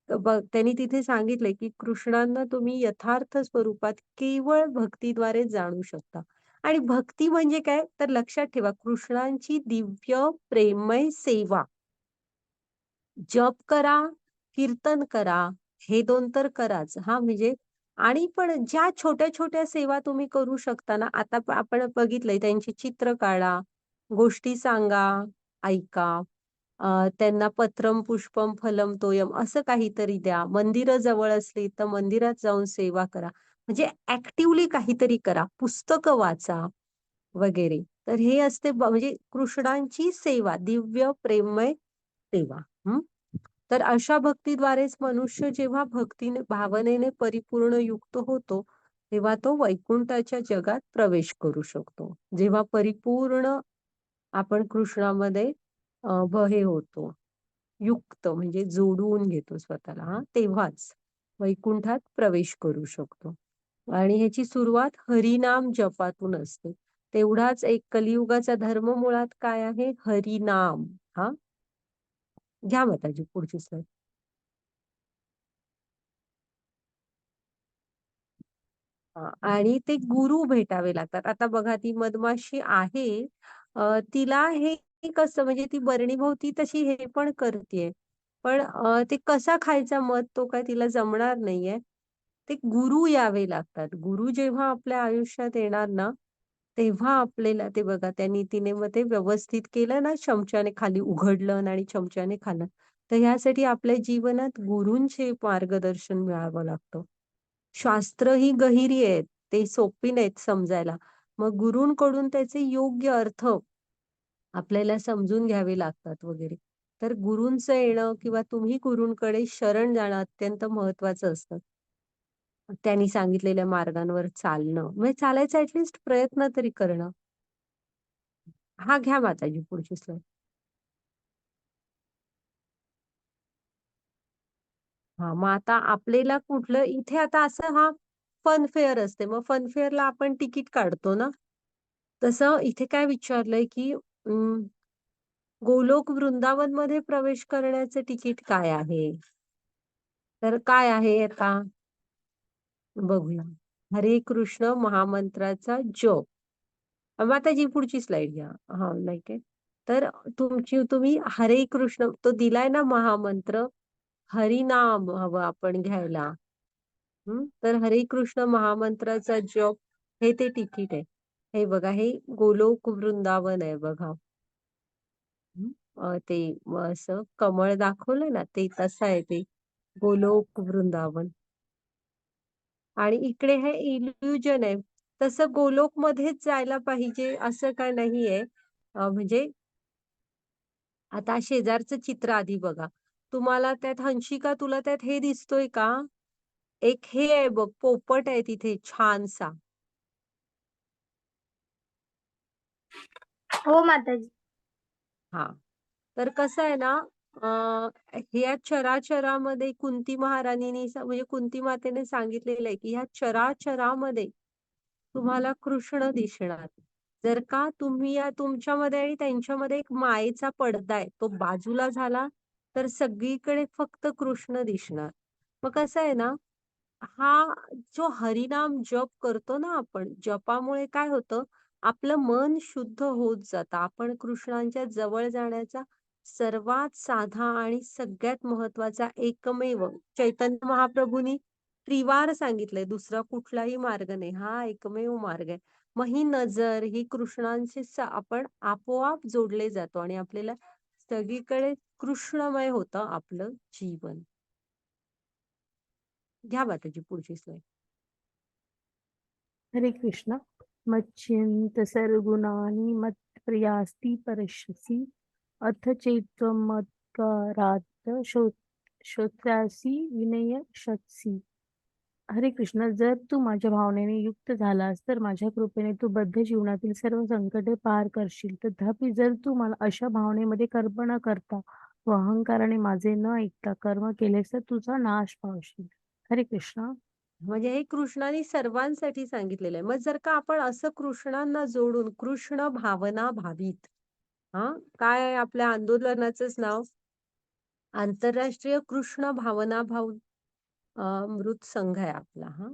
तर त्यांनी तिथे सांगितलंय की कृष्णांना तुम्ही यथार्थ स्वरूपात केवळ भक्तीद्वारे जाणू शकता. आणि भक्ती म्हणजे काय? तर लक्षात ठेवा, कृष्णांची दिव्य प्रेमय सेवा. जप करा, कीर्तन करा, हे 2 तर कराच. हां, म्हणजे आणि पण ज्या छोट्या-छोट्या सेवा तुम्ही करू शकता ना, आता आपण बघितलंय त्यांची चित्र काढा, गोष्टी सांगा, ऐका. त्यांना पत्रम पुष्पम फलम तोयम असं काहीतरी द्या. मंदिरं जवळ असली तर मंदिरात जाऊन सेवा करा. म्हणजे ऍक्टिव्हली काहीतरी करा. पुस्तकं वाचा वगैरे. तर हे असते म्हणजे कृष्णांची सेवा, दिव्य प्रेममय सेवा. हं. तर अशा भक्तीद्वारेच मनुष्य जेव्हा भक्तीने भावनेने परिपूर्ण युक्त होतो, तेव्हा तो वैकुंठाच्या जगात प्रवेश करू शकतो. जेव्हा परिपूर्ण आपण कृष्णामध्ये हे होतो, युक्त म्हणजे जोडवून घेतो स्वतःला हां, तेव्हाच वैकुंठात प्रवेश करू शकतो. आणि ह्याची सुरुवात हरिनाम जपातून असते. तेवढाच एक कलियुगाचा धर्म मुळात काय आहे? हरिनाम. हां, घ्या माताजी पुढची स्लाईड. आणि ते गुरु भेटावे लागतात. आता बघा ती मधमाशी आहे, तिला हे कसं म्हणजे ती बरणीभोवती तशी हे पण करतीये. पण ते कसा खायचा मध तो काय तिला जमणार नाहीये. ते गुरु यावे लागतात. गुरु जेव्हा आपल्या आयुष्यात येणार ना, तेव्हा आपल्याला ते बघा त्यांनी तिने मग ते व्यवस्थित केलं ना, चमच्याने खाली उघडलं आणि चमच्याने खाल्लं. तर ह्यासाठी आपल्या जीवनात गुरूंचे मार्गदर्शन मिळावं लागतं. शास्त्र ही गहिरी आहेत. ते सोपी नाहीत समजायला. मग गुरूंकडून त्याचे योग्य अर्थ आपल्याला समजून घ्यावे लागतात वगैरे. तर गुरूंचं येणं किंवा तुम्ही गुरूंकडे शरण जाणं अत्यंत महत्वाचं असतं. त्यांनी सांगितलेल्या मार्गांवर चालणं. म्हणजे चालायचा ऍटलीस्ट प्रयत्न तरी करणं. हा घ्या माताजी पुढची स्लाईड. हां, मग आता आपल्याला कुठलं इथे आता असं फन फेअर असते. मग फन फेअरला आपण तिकीट काढतो ना, तसं इथे काय विचारलंय, की गोलोक वृंदावनमध्ये प्रवेश करण्याचं तिकीट काय आहे? तर काय आहे आता बघूया. हरे कृष्ण महामंत्राचा जप. माताजी पुढची स्लाईड घ्या. हां, नाही काय. तर तुम्ही हरे कृष्ण तो दिलाय ना महामंत्र, हरिनाम हवं आपण घ्यायला. तर हरे कृष्ण महामंत्राचा जप हे ते तिकीट आहे. हे बघा हे गोलोक वृंदावन आहे बघा. ते असं कमळ दाखवलं ना ते तसं आहे ते गोलोक वृंदावन. आणि इकडे हे इल्युजन आहे. तसं गोलोकमध्येच जायला पाहिजे असं काय नाहीये. म्हणजे आता शेजारचं चित्र आधी बघा. तुम्हाला त्यात हंशिका, तुला त्यात हे दिसतोय का? एक हे आहे बघ, पोपट आहे तिथे छानसा. हो माताजी. हां. तर कसं आहे ना, ह्या चराचरामध्ये कुंती महाराणीने म्हणजे कुंती मातेने सांगितलेलं आहे, की ह्या चराचरामध्ये तुम्हाला कृष्ण दिसणार. जर का तुम्ही या तुमच्यामध्ये आणि त्यांच्यामध्ये एक मायेचा पडदा आहे, तो बाजूला झाला, तर सगळीकडे फक्त कृष्ण दिसणार. मग कसं आहे ना, हा जो हरिनाम जप करतो ना आपण, जपामुळे काय होतं, आपलं मन शुद्ध होत जातं. आपण कृष्णांच्या जवळ जाण्याचा सर्वात साधा आणि सगळ्यात महत्वाचा एकमेव चैतन्य महाप्रभूंनी त्रिवार सांगितलंय. दुसरा कुठलाही मार्ग नाही. हा एकमेव मार्ग आहे. मग ही नजर, ही कृष्णांशी आपण आपोआप जोडले जातो आणि आपल्याला सगळीकडे कृष्णमय होतं आपलं जीवन. घ्या माताजी पुढची स्लाईड. हरे कृष्ण. मच्चिंत सर्वगुणानि मत्प्रियास्ति परश्यसि अथ चैत्वमत्कारात् श्रोत्र्यासि विनयशस्सी. हरे कृष्ण, जर तू माझ्या भावनेने युक्त झालास तर माझ्या कृपेने तू बद्ध जीवनातील सर्व संकटे पार करशील. तथापि जर तू मला अशा भावनेमध्ये कर्म न करता व अहंकाराने माझे न ऐकता कर्म केलेस तर तुझा नाश पावशील. हरे कृष्ण. म्हणजे हे कृष्णाने सर्वांसाठी सांगितलेलं आहे. मग जर का आपण असं कृष्णांना जोडून कृष्ण भावना भावित, हा काय आहे आपल्या आंदोलनाचंच नाव? आंतरराष्ट्रीय कृष्ण भावना भाव मृत संघ आहे आपला. हा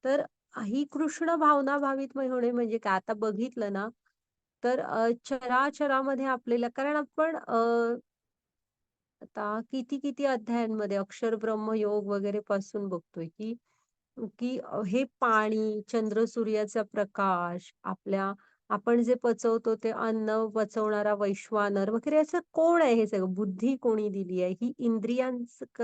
तर ही कृष्ण भावना भावित होणे म्हणजे काय? आता बघितलं ना, तर चराचरामध्ये आपल्याला, कारण आपण आता किती किती अध्यायांमध्ये अक्षर ब्रह्मयोग वगैरे पासून बघतोय की की हे पाणी, चंद्र सूर्याचा प्रकाश, आपण जे पचवतो ते अन्न पचवणारा वैश्वानर वगैरे, असं कोण आहे? हे सगळं बुद्धी कोणी दिली आहे? ही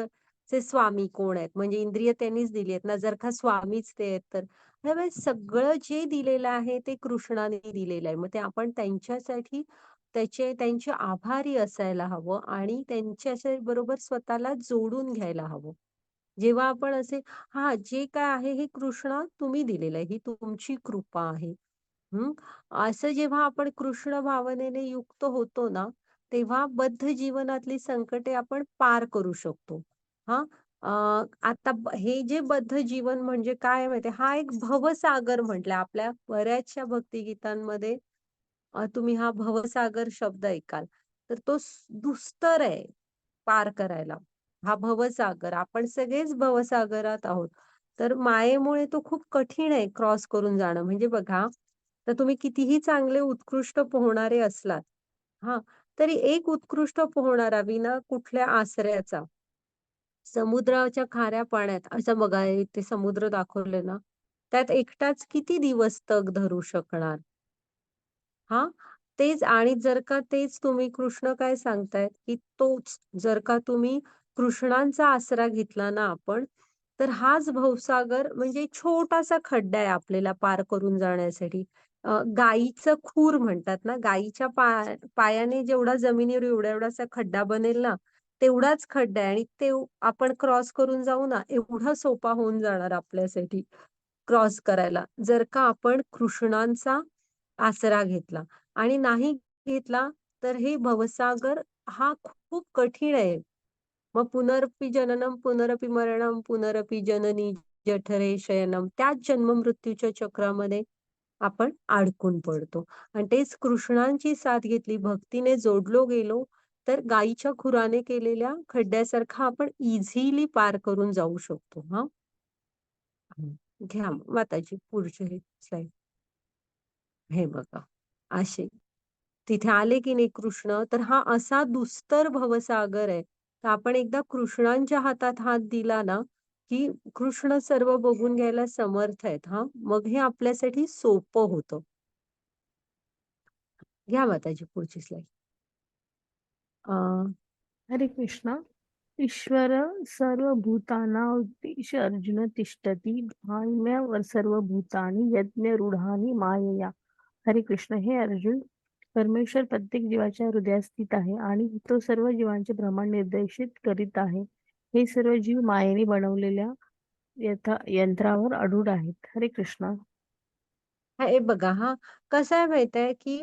चे स्वामी कोण आहेत? म्हणजे इंद्रिय त्यांनीच दिली आहेत ना, जर का स्वामीच ते आहेत तर. त्यामुळे सगळं जे दिलेलं आहे ते कृष्णाने दिलेलं आहे. मग ते आपण त्यांच्यासाठी त्यांचे आभारी असायला हवं आणि त्यांच्या बरोबर स्वतःला जोडून घ्यायला हवं. जेव्हा आपण असे, हा जे काय आहे हे कृष्ण तुम्ही दिलेलं आहे, ही तुमची कृपा आहे. हं. असं जेव्हा आपण कृष्ण भावनेने युक्त होतो ना, तेव्हा बद्ध जीवनातली संकटे आपण पार करू शकतो. हां. आता हे जे बद्ध जीवन म्हणजे काय माहिती, हा एक भवसागर म्हटलाय आपल्या बऱ्याचशा भक्तिगीतांमध्ये. तुम्ही हा भवसागर शब्द ऐकाल, तर तो दुस्तर आहे पार करायला. हा भवसागर, आपण सगळेच भवसागरात आहोत. तर मायेमुळे तो खूप कठीण आहे क्रॉस करून जाणं. म्हणजे बघा, तर तुम्ही कितीही चांगले उत्कृष्ट पोहणारे असलात, हा तरी एक उत्कृष्ट पोहणारा विना कुठल्या आश्रयाचा समुद्राच्या खाऱ्या पाण्यात, असं बघा ते समुद्र दाखवले ना, त्यात एकटाच किती दिवस तग धरू शकणार? हां, तेच. आणि जर का तेच तुम्ही कृष्ण काय सांगतायत, की तोच जर का तुम्ही कृष्णांचा आसरा घेतला ना आपण, तर हाच भवसागर म्हणजे छोटासा खड्डा आहे आपल्याला पार करून जाण्यासाठी. गायीचं खूर म्हणतात ना, गायीच्या पायाने जेवढा जमिनीवर एवढा-एवढासा खड्डा बनेल ना, तेवढाच खड्डा आहे आणि ते आपण क्रॉस करून जाऊ ना, एवढा सोपा होऊन जाणार आपल्यासाठी क्रॉस करायला. जर का आपण कृष्णांचा आसरा घेतला आणि नाही घेतला, तर हे भवसागर हा खूप कठीण आहे. मग पुनरपि जननम, पुनरपि मरणम, पुनरपि जननी जठरे शयनम, त्याच जन्म-मृत्यूच्या चक्रामध्ये आपण अडकून पडतो. आणि तेच कृष्णांची साथ घेतली, भक्तीने जोडलो गेलो, तर गायीच्या खुराने केलेल्या खड्ड्यासारखा आपण इझिली पार करून जाऊ शकतो. हां. घ्या माताजी पुढचे स्लाईड. हे बघा, असे तिथे आले की नाही कृष्ण, तर हा असा दुस्तर भवसागर आहे. तर आपण एकदा कृष्णांच्या हातात हात दिला ना, की कृष्ण सर्व बघून घ्यायला समर्थ आहेत. हां, मग हे आपल्यासाठी सोपं होतं. घ्या माताजी पुढची स्लाईड. हरे कृष्ण. ईश्वर सर्वभूतानां उद्दिश्य अर्जुन तिष्ठति धाम्य सर्वभूतानि यज्ञरूढानि मायया. हरे कृष्ण. हे अर्जुन, परमेश्वर प्रत्येक जीवाच्या हृदयात स्थित आहे आणि तो सर्व जीवांचे ब्रह्मांड निर्देशित करीत आहे. हे सर्व जीव मायेने बनवलेल्या यंत्रावर आरूढ आहेत. हरे कृष्ण. हे बघा हा, कसं आहे माहित आहे की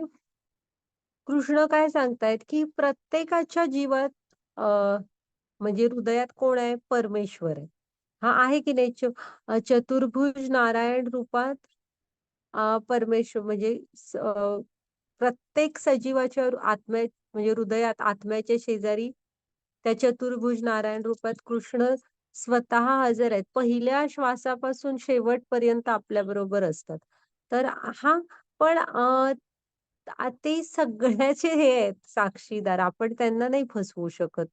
कृष्ण काय सांगतायत की प्रत्येकाच्या जीवात म्हणजे हृदयात कोण आहे? परमेश्वर आहे. हा आहे की नाही? चतुर्भुज नारायण रूपात परमेश्वर म्हणजे प्रत्येक सजीवाच्या म्हणजे हृदयात आत्म्याच्या शेजारी त्या चतुर्भुज नारायण रूपात कृष्ण स्वतः हजर आहेत. पहिल्या श्वासापासून शेवटपर्यंत आपल्या बरोबर असतात. तर हा पण ते सगळ्याचे हे आहेत साक्षीदार. आपण त्यांना नाही फसवू शकत.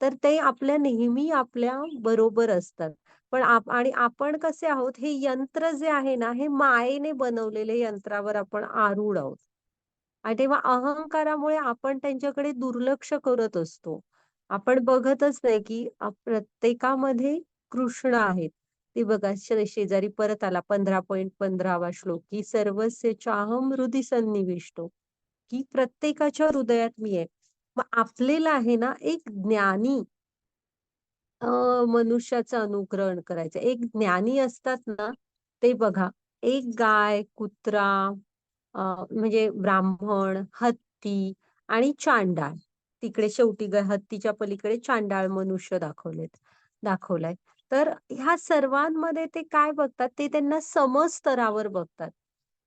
तर ते आपल्या नेहमी आपल्या बरोबर असतात. पण आणि आपण कसे आहोत, हे यंत्र जे आहे ना, हे मायेने बनवलेले यंत्रावर आपण आरूढ आहोत. आणि तेव्हा अहंकारामुळे आपण त्यांच्याकडे दुर्लक्ष करत असतो. आपण बघतच नाही की प्रत्येकामध्ये कृष्ण आहेत. ते बघा शेजारी परत आला 15.15वा श्लोक, की सर्वस्य चाहम हृदि सन्निविष्टो, की प्रत्येकाच्या हृदयात मी आहे. मग आपल्याला आहे ना एक ज्ञानी मनुष्याचं अनुकरण करायचं. एक ज्ञानी असतात ना, ते बघा, एक गाय, कुत्रा, म्हणजे ब्राह्मण, हत्ती आणि चांडाळ. तिकडे शेवटी हत्तीच्या पलीकडे चांडाळ मनुष्य दाखवलाय. तर ह्या सर्वांमध्ये ते काय बघतात? ते त्यांना समस्तरावर बघतात.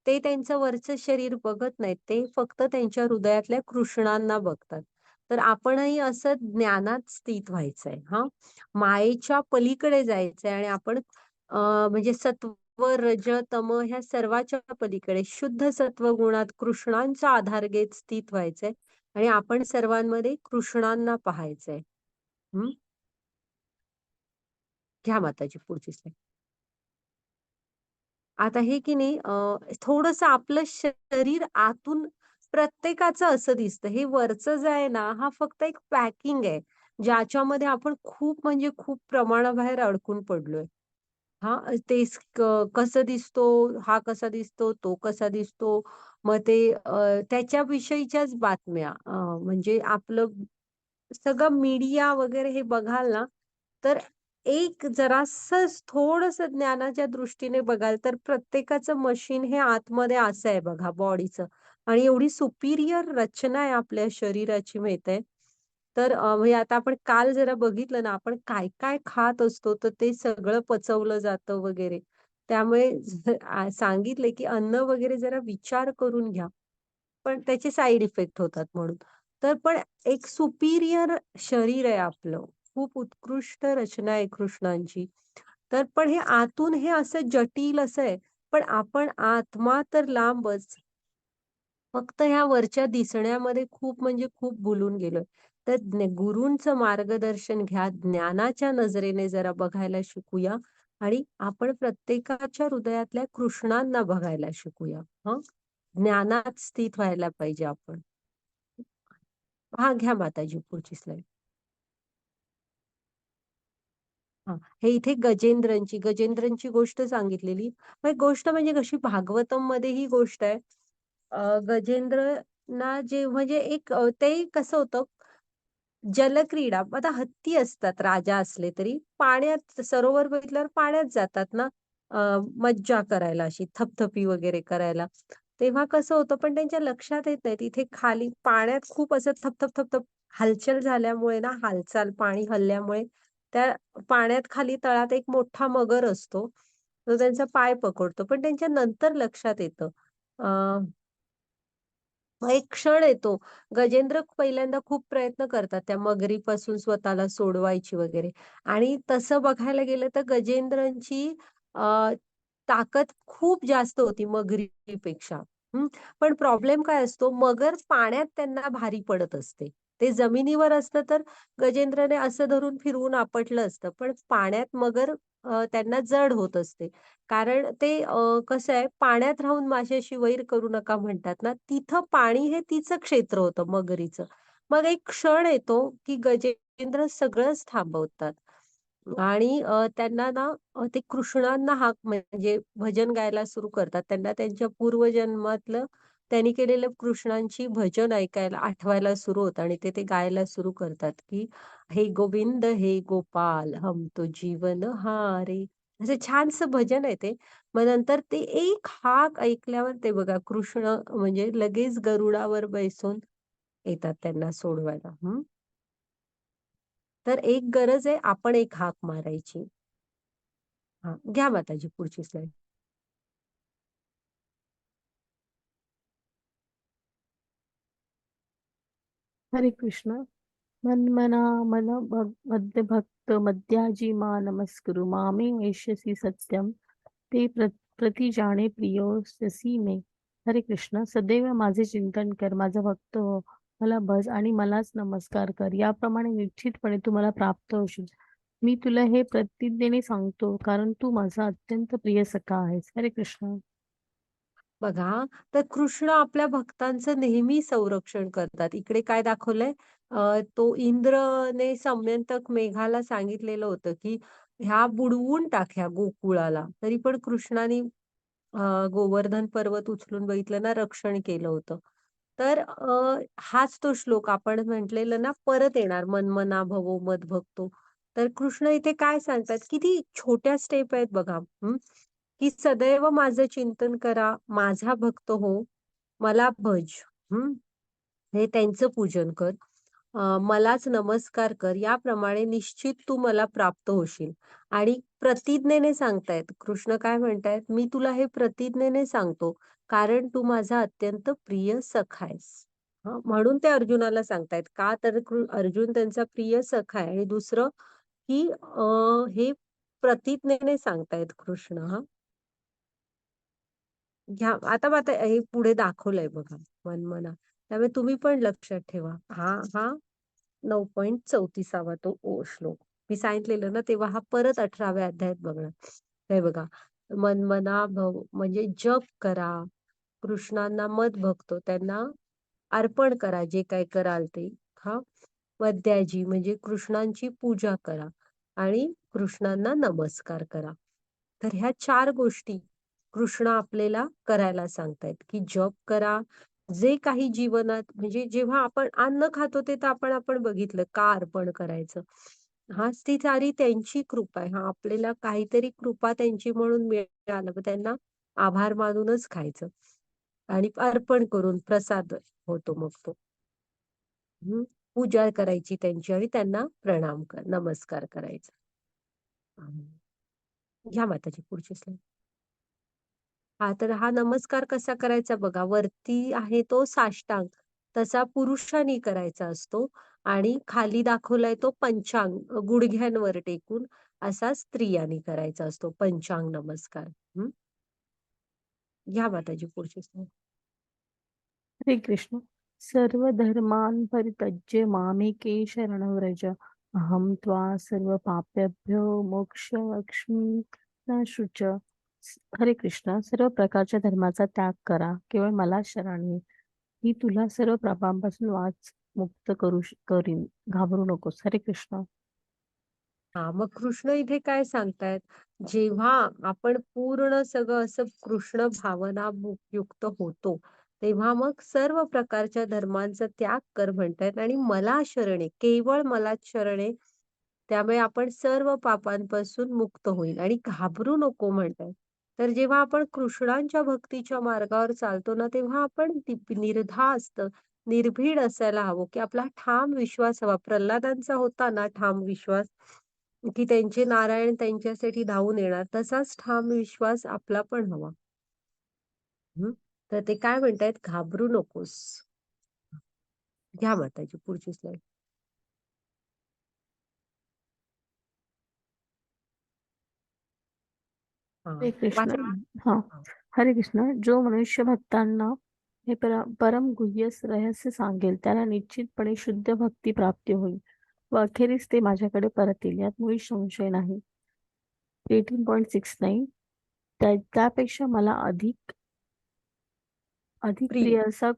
ते त्यांचं वरचं शरीर बघत नाहीत. ते फक्त त्यांच्या हृदयातल्या कृष्णांना बघतात. तर आपणही असं ज्ञानात स्थित व्हायचंय. हां. मायेच्या पलीकडे जायचंय आणि आपण म्हणजे सत्व, रज, तम ह्या सर्वाच्या पलीकडे शुद्ध सत्व गुणात कृष्णांचा आधार घेत स्थित व्हायचंय आणि आपण सर्वांमध्ये कृष्णांना पाहायचंय. हं. घ्या माताजी पुढची स्लाईड. आता हे की नाही थोडंसं आपलं शरीर आतून प्रत्येकाचं असं दिसतं. हे वरचं जे आहे ना, हा फक्त एक पॅकिंग आहे. ज्याच्यामध्ये आपण खूप म्हणजे खूप प्रमाणाबाहेर अडकून पडलोय. हां, कसं दिसतो, हा कसा दिसतो, तो कसा दिसतो. मग ते त्याच्याविषयीच्याच बातम्या म्हणजे आपलं सगळं मीडिया वगैरे हे बघाल ना, तर एक जरासं थोडंसं ज्ञानाच्या दृष्टीने बघाल, तर प्रत्येकाचं मशीन हे आतमध्ये असं आहे बघा बॉडीचं आणि एवढी सुपिरियर रचना आहे आपल्या शरीराची माहिती तर म्हणजे आता आपण काल जरा बघितलं ना, आपण काय-काय खात असतो, तर ते सगळं पचवलं जातं वगैरे. त्यामुळे सांगितले, की अन्न वगैरे जरा विचार करून घ्या. पण त्याचे साइड इफेक्ट होतात म्हणून. तर पण एक सुपिरियर शरीर आहे आपलं. खूप उत्कृष्ट रचना आहे कृष्णांची. तर पण हे आतून हे असं जटिल असं आहे. पण आपण आत्मा तर लांबच. फक्त ह्या वरच्या दिसण्यामध्ये खूप म्हणजे खूप भुलून गेलोय. तर गुरूंचं मार्गदर्शन घ्या. ज्ञानाच्या नजरेने जरा बघायला शिकूया आणि आपण प्रत्येकाच्या हृदयातल्या कृष्णांना बघायला शिकूया. हं. ज्ञानात स्थित व्हायला पाहिजे आपण. हां, घ्या माताजी पुढची स्लाईड. हां, हे इथे गजेंद्रांची गोष्ट सांगितलेली. मग गोष्ट म्हणजे कशी भागवतमध्ये ही गोष्ट आहे. गजेंद्रना जे म्हणजे ते कसं होतं जलक्रीडा. आता हत्ती असतात राजा असले तरी पाण्यात सरोवर बघितल्यावर पाण्यात जातात ना मज्जा करायला अशी थपथपी वगैरे करायला. तेव्हा कसं होतं पण त्यांच्या लक्षात येत नाही तिथे खाली पाण्यात खूप असं थपथप थपथप हालचाल झाल्यामुळे ना हालचाल पाणी हलल्यामुळे त्या पाण्यात खाली तळात एक मोठा मगर असतो. तो त्यांचा पाय पकडतो. पण त्यांच्या नंतर लक्षात येतं. मग एक क्षण येतो. गजेंद्र पहिल्यांदा खूप प्रयत्न करतात त्या मगरीपासून स्वतःला सोडवायची वगैरे आणि तसं बघायला गेलं तर गजेंद्रांची ताकद खूप जास्त होती मगरीपेक्षा. हं. पण प्रॉब्लेम काय असतो, मगर पाण्यात त्यांना भारी पडत असते. ते जमिनीवर असतं तर गजेंद्रने असं धरून फिरवून आपटलं असतं. पण पाण्यात मगर त्यांना जड होत असते. कारण ते कसं आहे पाण्यात राहून माशाशी वैर करू नका म्हणतात ना, तिथं पाणी हे तिचं क्षेत्र होतं मगरीचं. मग एक क्षण येतो, की जितेंद्र सगळंच थांबवतात. आणि त्यांना ना ते कृष्णांना हाक म्हणजे भजन गायला सुरू करतात. त्यांना त्यांच्या पूर्वजन्मातलं त्यांनी केलेलं कृष्णांची भजन ऐकायला आठवायला सुरू होतं आणि ते गायला सुरू करतात, की "हे गोविंद हे गोपाल हम तो जीवन हारे." असं छानसं भजन आहे ते. मग नंतर ते एक हाक ऐकल्यावर ते बघा कृष्ण म्हणजे लगेच गरुडावर बैसून येतात त्यांना सोडवायला. तर एक गरज आहे आपण एक हाक मारायची. हां, घ्या माताजी पुढची स्लाईड. हरे कृष्ण. मन्मना मन मध्य भक्त मध्याजी मा नमस्कुरु मामे वैश्यसी सत्यम ते प्रति जाणे प्रियोसी मे. हरे कृष्ण. सदैव माझे चिंतन कर, माझा भक्त हो, मला भज आणि मलाच नमस्कार कर. याप्रमाणे निश्चितपणे तू मला प्राप्त होशील. मी तुला हे प्रतिज्ञेने सांगतो, कारण तू माझा अत्यंत प्रिय सखा आहेस. हरे कृष्ण. बघा, तर कृष्ण आपल्या भक्तांचं नेहमी संरक्षण करतात. इकडे काय दाखवलंय? तो इंद्रने समयंतक मेघाला सांगितलेलं होतं, की ह्या बुडवून टाक ह्या गोकुळाला. तरी पण कृष्णाने गोवर्धन पर्वत उचलून बघितलं ना, रक्षण केलं होतं. तर हाच तो श्लोक आपण म्हटलेलं ना, परत येणार "मन्मना भवो मद्भक्तो." तर कृष्ण इथे काय सांगतात, किती छोट्या स्टेप आहेत बघा. की सदैव माझं चिंतन करा, माझा भक्त हो, मला भज. हं. हे त्यांचं पूजन कर. मलाच नमस्कार कर. याप्रमाणे निश्चित तू मला प्राप्त होशील. आणि प्रतिज्ञेने सांगतायत. कृष्ण काय म्हणतायत, "मी तुला हे प्रतिज्ञेने सांगतो, कारण तू माझा अत्यंत प्रिय सखा आहेस." म्हणून ते अर्जुनाला सांगतायत. का तर अर्जुन त्यांचा प्रिय सखा आहे आणि दुसरं की हे प्रतिज्ञेने सांगतायत कृष्ण घ्या. आता हे पुढे दाखवलंय बघा मनमना. त्यामुळे तुम्ही पण लक्षात ठेवा. हा हा 9.34 तो श्लोक. मी सांगितलेलं ना तेव्हा हा परत 18व्या अध्यायात बघणार. हे बघा. मनमना भव म्हणजे जप करा. कृष्णांना मत भक्तो त्यांना अर्पण करा जे काही कराल ते. हा वद्याजी म्हणजे कृष्णांची पूजा करा आणि कृष्णांना नमस्कार करा. तर ह्या 4 गोष्टी कृष्ण आपल्याला करायला सांगतायत, की जप करा. जे काही जीवनात म्हणजे जेव्हा आपण अन्न खातो ते तर आपण बघितलं का अर्पण करायचं. हाच ती सारी त्यांची कृपा आहे. आपल्याला काहीतरी कृपा त्यांची म्हणून मिळालं. मग त्यांना आभार मानूनच खायचं आणि अर्पण करून प्रसाद होतो मग तो. पूजा करायची त्यांची आणि त्यांना नमस्कार करायचा. घ्या माताजी पुढची स्लाईड. तर हा नमस्कार कसा करायचा बघा. वरती आहे तो साष्टांग. तसा पुरुषांनी करायचा असतो आणि खाली दाखवलाय तो पंचांग गुडघ्यांवर टेकून असा स्त्रियांनी करायचा असतो पंचांग नमस्कार. घ्या माताजी पुढची स्लाईड. हरे कृष्ण. सर्व धर्मान् परित्यज्य मामेके शरणं व्रज. अहं त्वा सर्व पापेभ्यो मोक्षयिष्यामि मा शुच. हरे कृष्ण. सर्व प्रकारच्या धर्माचा त्याग करा, केवळ मला शरण ये. मी तुला सर्व पापांपासून मुक्त करीन. घाबरू नकोस. हरे कृष्ण. मग कृष्ण इथे काय सांगतायत, जेव्हा आपण पूर्ण सगळं असं कृष्ण भावना युक्त होतो, तेव्हा मग सर्व प्रकारच्या धर्मांचा त्याग कर म्हणतायत आणि मला शरण आहे, केवळ मलाच शरण आहे. त्यामुळे आपण सर्व पापांपासून मुक्त होईल आणि घाबरू नको म्हणतायत. तर जेव्हा आपण कृष्णांच्या भक्तीच्या मार्गावर चालतो ना, तेव्हा आपण निर्धास्त, निर्भीड असायला हवं, की आपला ठाम विश्वास हवा. प्रल्हादांचा होता ना ठाम विश्वास, की त्यांचे नारायण त्यांच्यासाठी धावून येणार. तसाच ठाम विश्वास आपला पण हवा. तर ते काय म्हणतायत, घाबरू नकोस. घ्या माताजी पुढची स्लाईड. हरे कृष्ण. वाचा. हाँ. हरे कृष्ण. जो मनुष्य भक्तांना हे परम गुह्य रहस्य सांगेल त्याला निश्चितपणे शुद्ध भक्ती प्राप्ती होईल व अखेरीस ते माझ्याकडे परत येईल, यात मुळी संशय नाही. 18.69. त्यापेक्षा मला अधिक अधिक प्रिय. प्रिय असा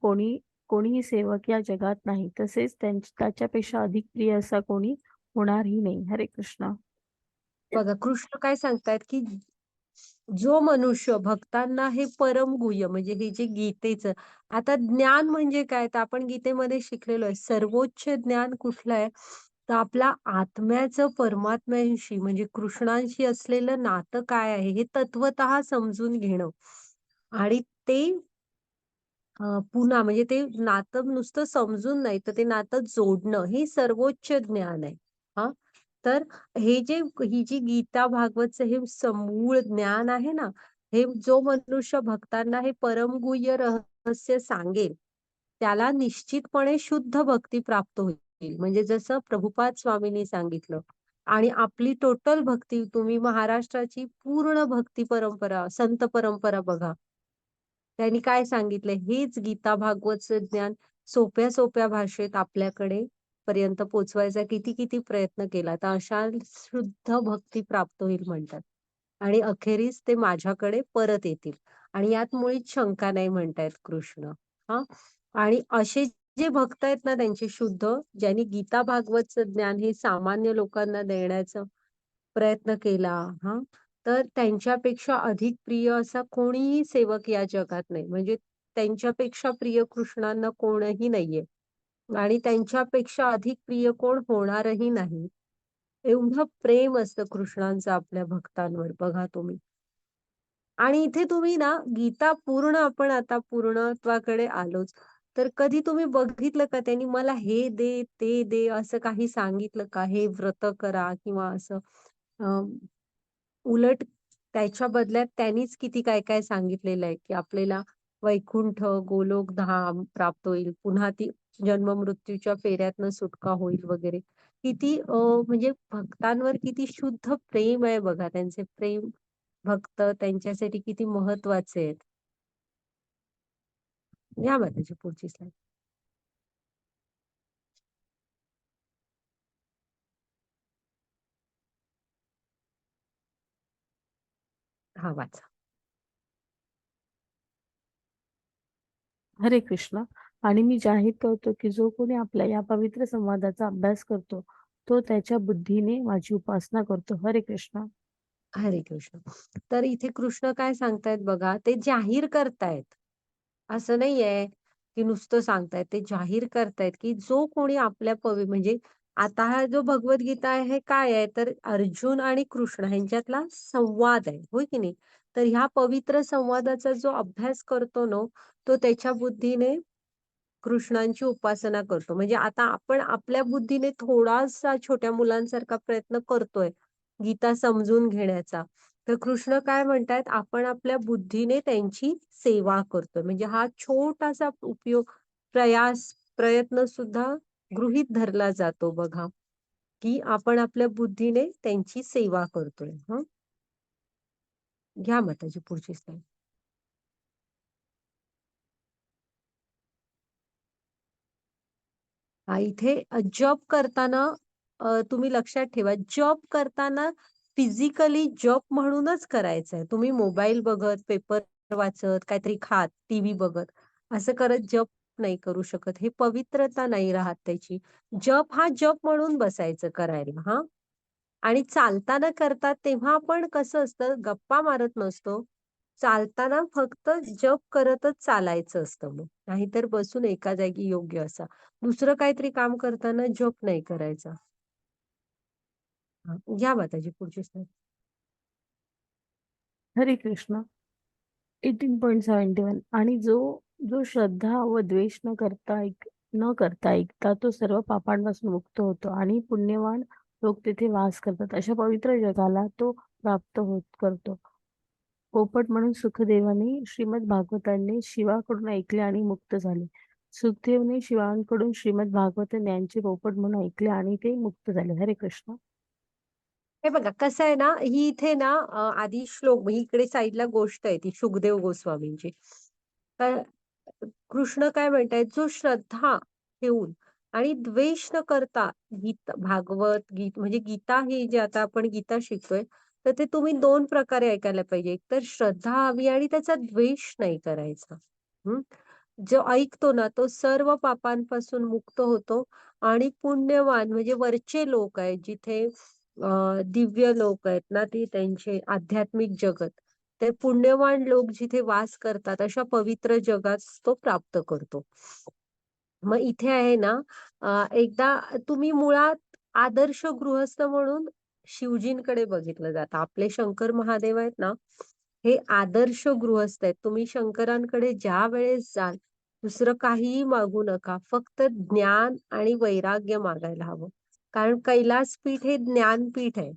कोणीही सेवक या जगात नाही, तसेच त्याच्यापेक्षा अधिक प्रिय असा कोणी होणारही नाही. हरे कृष्ण. बघा कृष्ण काय सांगतायत, की जो मनुष्य भक्तांना हे परम गुह्य म्हणजे हे जे गीतेचं आता ज्ञान म्हणजे काय तर आपण गीतेमध्ये शिकलेलो आहे सर्वोच्च ज्ञान कुठलं आहे तर आपला आत्म्याचं परमात्म्याशी म्हणजे कृष्णांशी असलेलं नातं काय आहे हे तत्वतः समजून घेणं आणि ते पुन्हा म्हणजे ते नातं नुसतं समजून नाही तर ते नातं जोडणं हे सर्वोच्च ज्ञान आहे. हा तर हे जे ही जी गीता भागवतचं हे समूळ ज्ञान आहे ना, हे जो मनुष्य भक्तांना हे परमगुह्य रहस्य सांगेल, त्याला निश्चितपणे शुद्ध भक्ती प्राप्त होईल. म्हणजे जसं प्रभुपाद स्वामींनी सांगितलं आणि आपली टोटल भक्ती तुम्ही महाराष्ट्राची पूर्ण भक्ती परंपरा, संत परंपरा बघा. त्यांनी काय सांगितलंय हेच गीता भागवतचं ज्ञान सोप्या सोप्या भाषेत आपल्याकडे पर्यंत पोहोचवायचा किती किती प्रयत्न केला तर अशा शुद्ध भक्ती प्राप्त होईल म्हणतात आणि अखेरीस ते माझ्याकडे परत येतील आणि यात मुळीच शंका नाही म्हणतायत कृष्ण. हा आणि असे जे भक्त आहेत ना त्यांचे शुद्ध ज्यांनी गीता भागवतचं ज्ञान हे सामान्य लोकांना देण्याचा प्रयत्न केला हा तर त्यांच्यापेक्षा अधिक प्रिय असा कोणीही सेवक या जगात नाही. म्हणजे त्यांच्यापेक्षा प्रिय कृष्णांना कोणही नाहीये आणि त्यांच्यापेक्षा अधिक प्रिय कोण होणारही नाही. एवढं प्रेम असतं कृष्णांचं आपल्या भक्तांवर बघा तुम्ही. आणि इथे तुम्ही ना गीता पूर्ण आपण आता पूर्णत्वाकडे आलोच. तर कधी तुम्ही बघितलं का त्यांनी मला हे दे, ते दे असं काही सांगितलं का? हे व्रत करा किंवा असं उलट त्याच्या बदल्यात त्यांनीच किती काय काय सांगितलेलं आहे, की आपल्याला वैकुंठ, गोलोक धाम प्राप्त होईल. पुन्हा ती जन्म-मृत्यूच्या फेऱ्यातनं सुटका होईल वगैरे. किती म्हणजे भक्तांवर किती शुद्ध प्रेम आहे बघा. त्यांचे प्रेम भक्त त्यांच्यासाठी किती महत्वाचे आहेत. या माताची पुढची स्लाईड. हां, वाचा. हरे कृष्ण. आणि मी जाहीर करतो की जो कोणी आपल्या या पवित्र संवादाचा अभ्यास करतो तो त्याच्या बुद्धीने माझी उपासना करतो. हरे कृष्ण. हरे कृष्ण. तर इथे कृष्ण काय सांगतायत बघा, ते जाहीर करतायत. असं नाहीये, की नुसतं सांगतायत. ते जाहीर करतायत, की जो कोणी आपल्या म्हणजे आता हा जो भगवद्गीता आहे हे काय आहे? तर अर्जुन आणि कृष्ण ह्यांच्यातला संवाद आहे. होय की नाही? तर ह्या पवित्र संवादाचा जो अभ्यास करतो ना, तो त्याच्या बुद्धीने कृष्णांची उपासना करतो. म्हणजे आता आपण आपल्या बुद्धीने थोडासा छोट्या मुलांसारखा प्रयत्न करतोय, गीता समजून घेण्याचा. तर कृष्ण काय म्हणतायत, आपण आपल्या बुद्धीने त्यांची सेवा करतोय. म्हणजे हा छोटासा उपयोग, प्रयत्न सुद्धा गृहीत धरला जातो बघा, की आपण आपल्या बुद्धीने त्यांची सेवा करतोय. हं. घ्या माताजी पुढची स्लाईड. इथे जप करताना तुम्ही लक्षात ठेवा, जप करताना फिजिकली जप म्हणूनच करायचंय. तुम्ही मोबाईल बघत, पेपर वाचत, काहीतरी खात, टीव्ही बघत, असं करत जप नाही करू शकत. हे पवित्रता नाही राहत त्याची. जप हा जप म्हणून बसायचं करायला हां. आणि चालताना करतात तेव्हा पण कसं असतं, गप्पा मारत नसतो. चालताना फक्त जप करतच चालायचं असतं मग. नाहीतर बसून एका जागी योग्य असा. दुसरं काहीतरी काम करताना जप नाही करायचा. हां, घ्या माताजी पुढची स्लाईड. हरे कृष्ण. 18.71. आणि जो जो श्रद्धा व द्वेष न करता ऐकता तो सर्व पापांपासून मुक्त होतो आणि पुण्यवान लोक तेथे वास करतात अशा पवित्र जगाला तो प्राप्त होत करतो. पोपट म्हणून सुखदेवाने श्रीमद भागवतांनी शिवाकडून ऐकले आणि मुक्त झाले. सुखदेवने शिवांकडून श्रीमद भागवत यांचे पोपट म्हणून ऐकले आणि ते मुक्त झाले. हरे कृष्ण. हे बघा कसं आहे ना, ही इथे ना आधी श्लोक ही इकडे साईडला गोष्ट आहे ती शुकदेव गोस्वामींची. तर कृष्ण काय म्हणतायत, जो श्रद्धा ठेवून आणि द्वेष न करता भागवत म्हणजे गीता ही जी आता आपण गीता शिकतोय, तर ते तुम्ही 2 प्रकारे ऐकायला पाहिजे. एक तर श्रद्धा हवी आणि त्याचा द्वेष नाही करायचा. हं. जो ऐकतो ना तो सर्व पापांपासून मुक्त होतो आणि पुण्यवान म्हणजे वरचे लोक आहेत जिथे दिव्य लोक आहेत ना ती त्यांचे आध्यात्मिक जगत ते पुण्यवान लोक जिथे वास करतात अशा पवित्र जगात तो प्राप्त करतो. मग इथे आहे ना एकदा तुम्ही मुळात आदर्श गृहस्थ म्हणून शिवजींकडे बघितलं जातं. आपले शंकर महादेव आहेत ना, हे आदर्श गृहस्थ आहेत. तुम्ही शंकरांकडे ज्या वेळेस जाल, दुसरं काहीही मागू नका. फक्त ज्ञान आणि वैराग्य मागायला हवं. कारण कैलासपीठ हे ज्ञानपीठ आहे.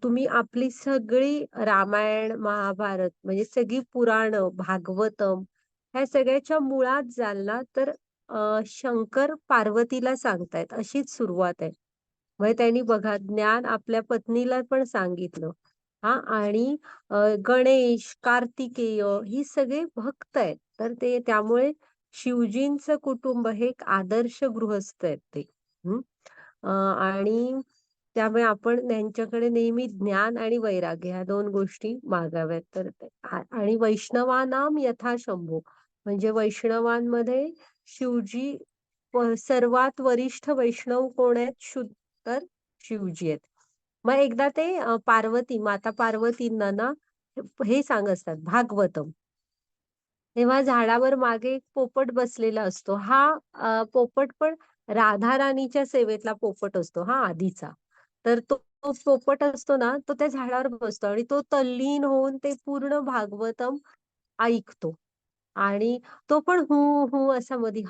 तुम्ही आपली सगळी रामायण, महाभारत म्हणजे सगळी पुराणं, भागवतम ह्या सगळ्याच्या मुळात जाल ना, तर शंकर पार्वतीला सांगतायत अशीच सुरुवात आहे. म्हणजे त्यांनी बघा ज्ञान आपल्या पत्नीला पण सांगितलं. आणि गणेश, कार्तिकेय ही सगळे भक्त आहेत. तर ते त्यामुळे शिवजींचं कुटुंब हे एक आदर्श गृहस्थ आहेत ते. हं. आणि त्यामुळे आपण त्यांच्याकडे नेहमी ज्ञान आणि वैराग्य ह्या 2 गोष्टी मागाव्यात. तर आणि वैष्णवानाम यथा शंभो म्हणजे वैष्णवांमध्ये शिवजी सर्वात वरिष्ठ वैष्णव कोण आहेत? तर शिवजी आहेत. मग एकदा ते पार्वती, माता पार्वतींना ना हे सांगत असतात भागवतम. तेव्हा झाडावर मागे एक पोपट बसलेला असतो. पोपट पण राधा राणीच्या सेवेतला पोपट असतो आधीचा. तर तो पोपट असतो ना, तो त्या झाडावर बसतो आणि तो तल्लीन होऊन ते पूर्ण भागवतम ऐकतो. आणि तो पण हू, हू असा मध्ये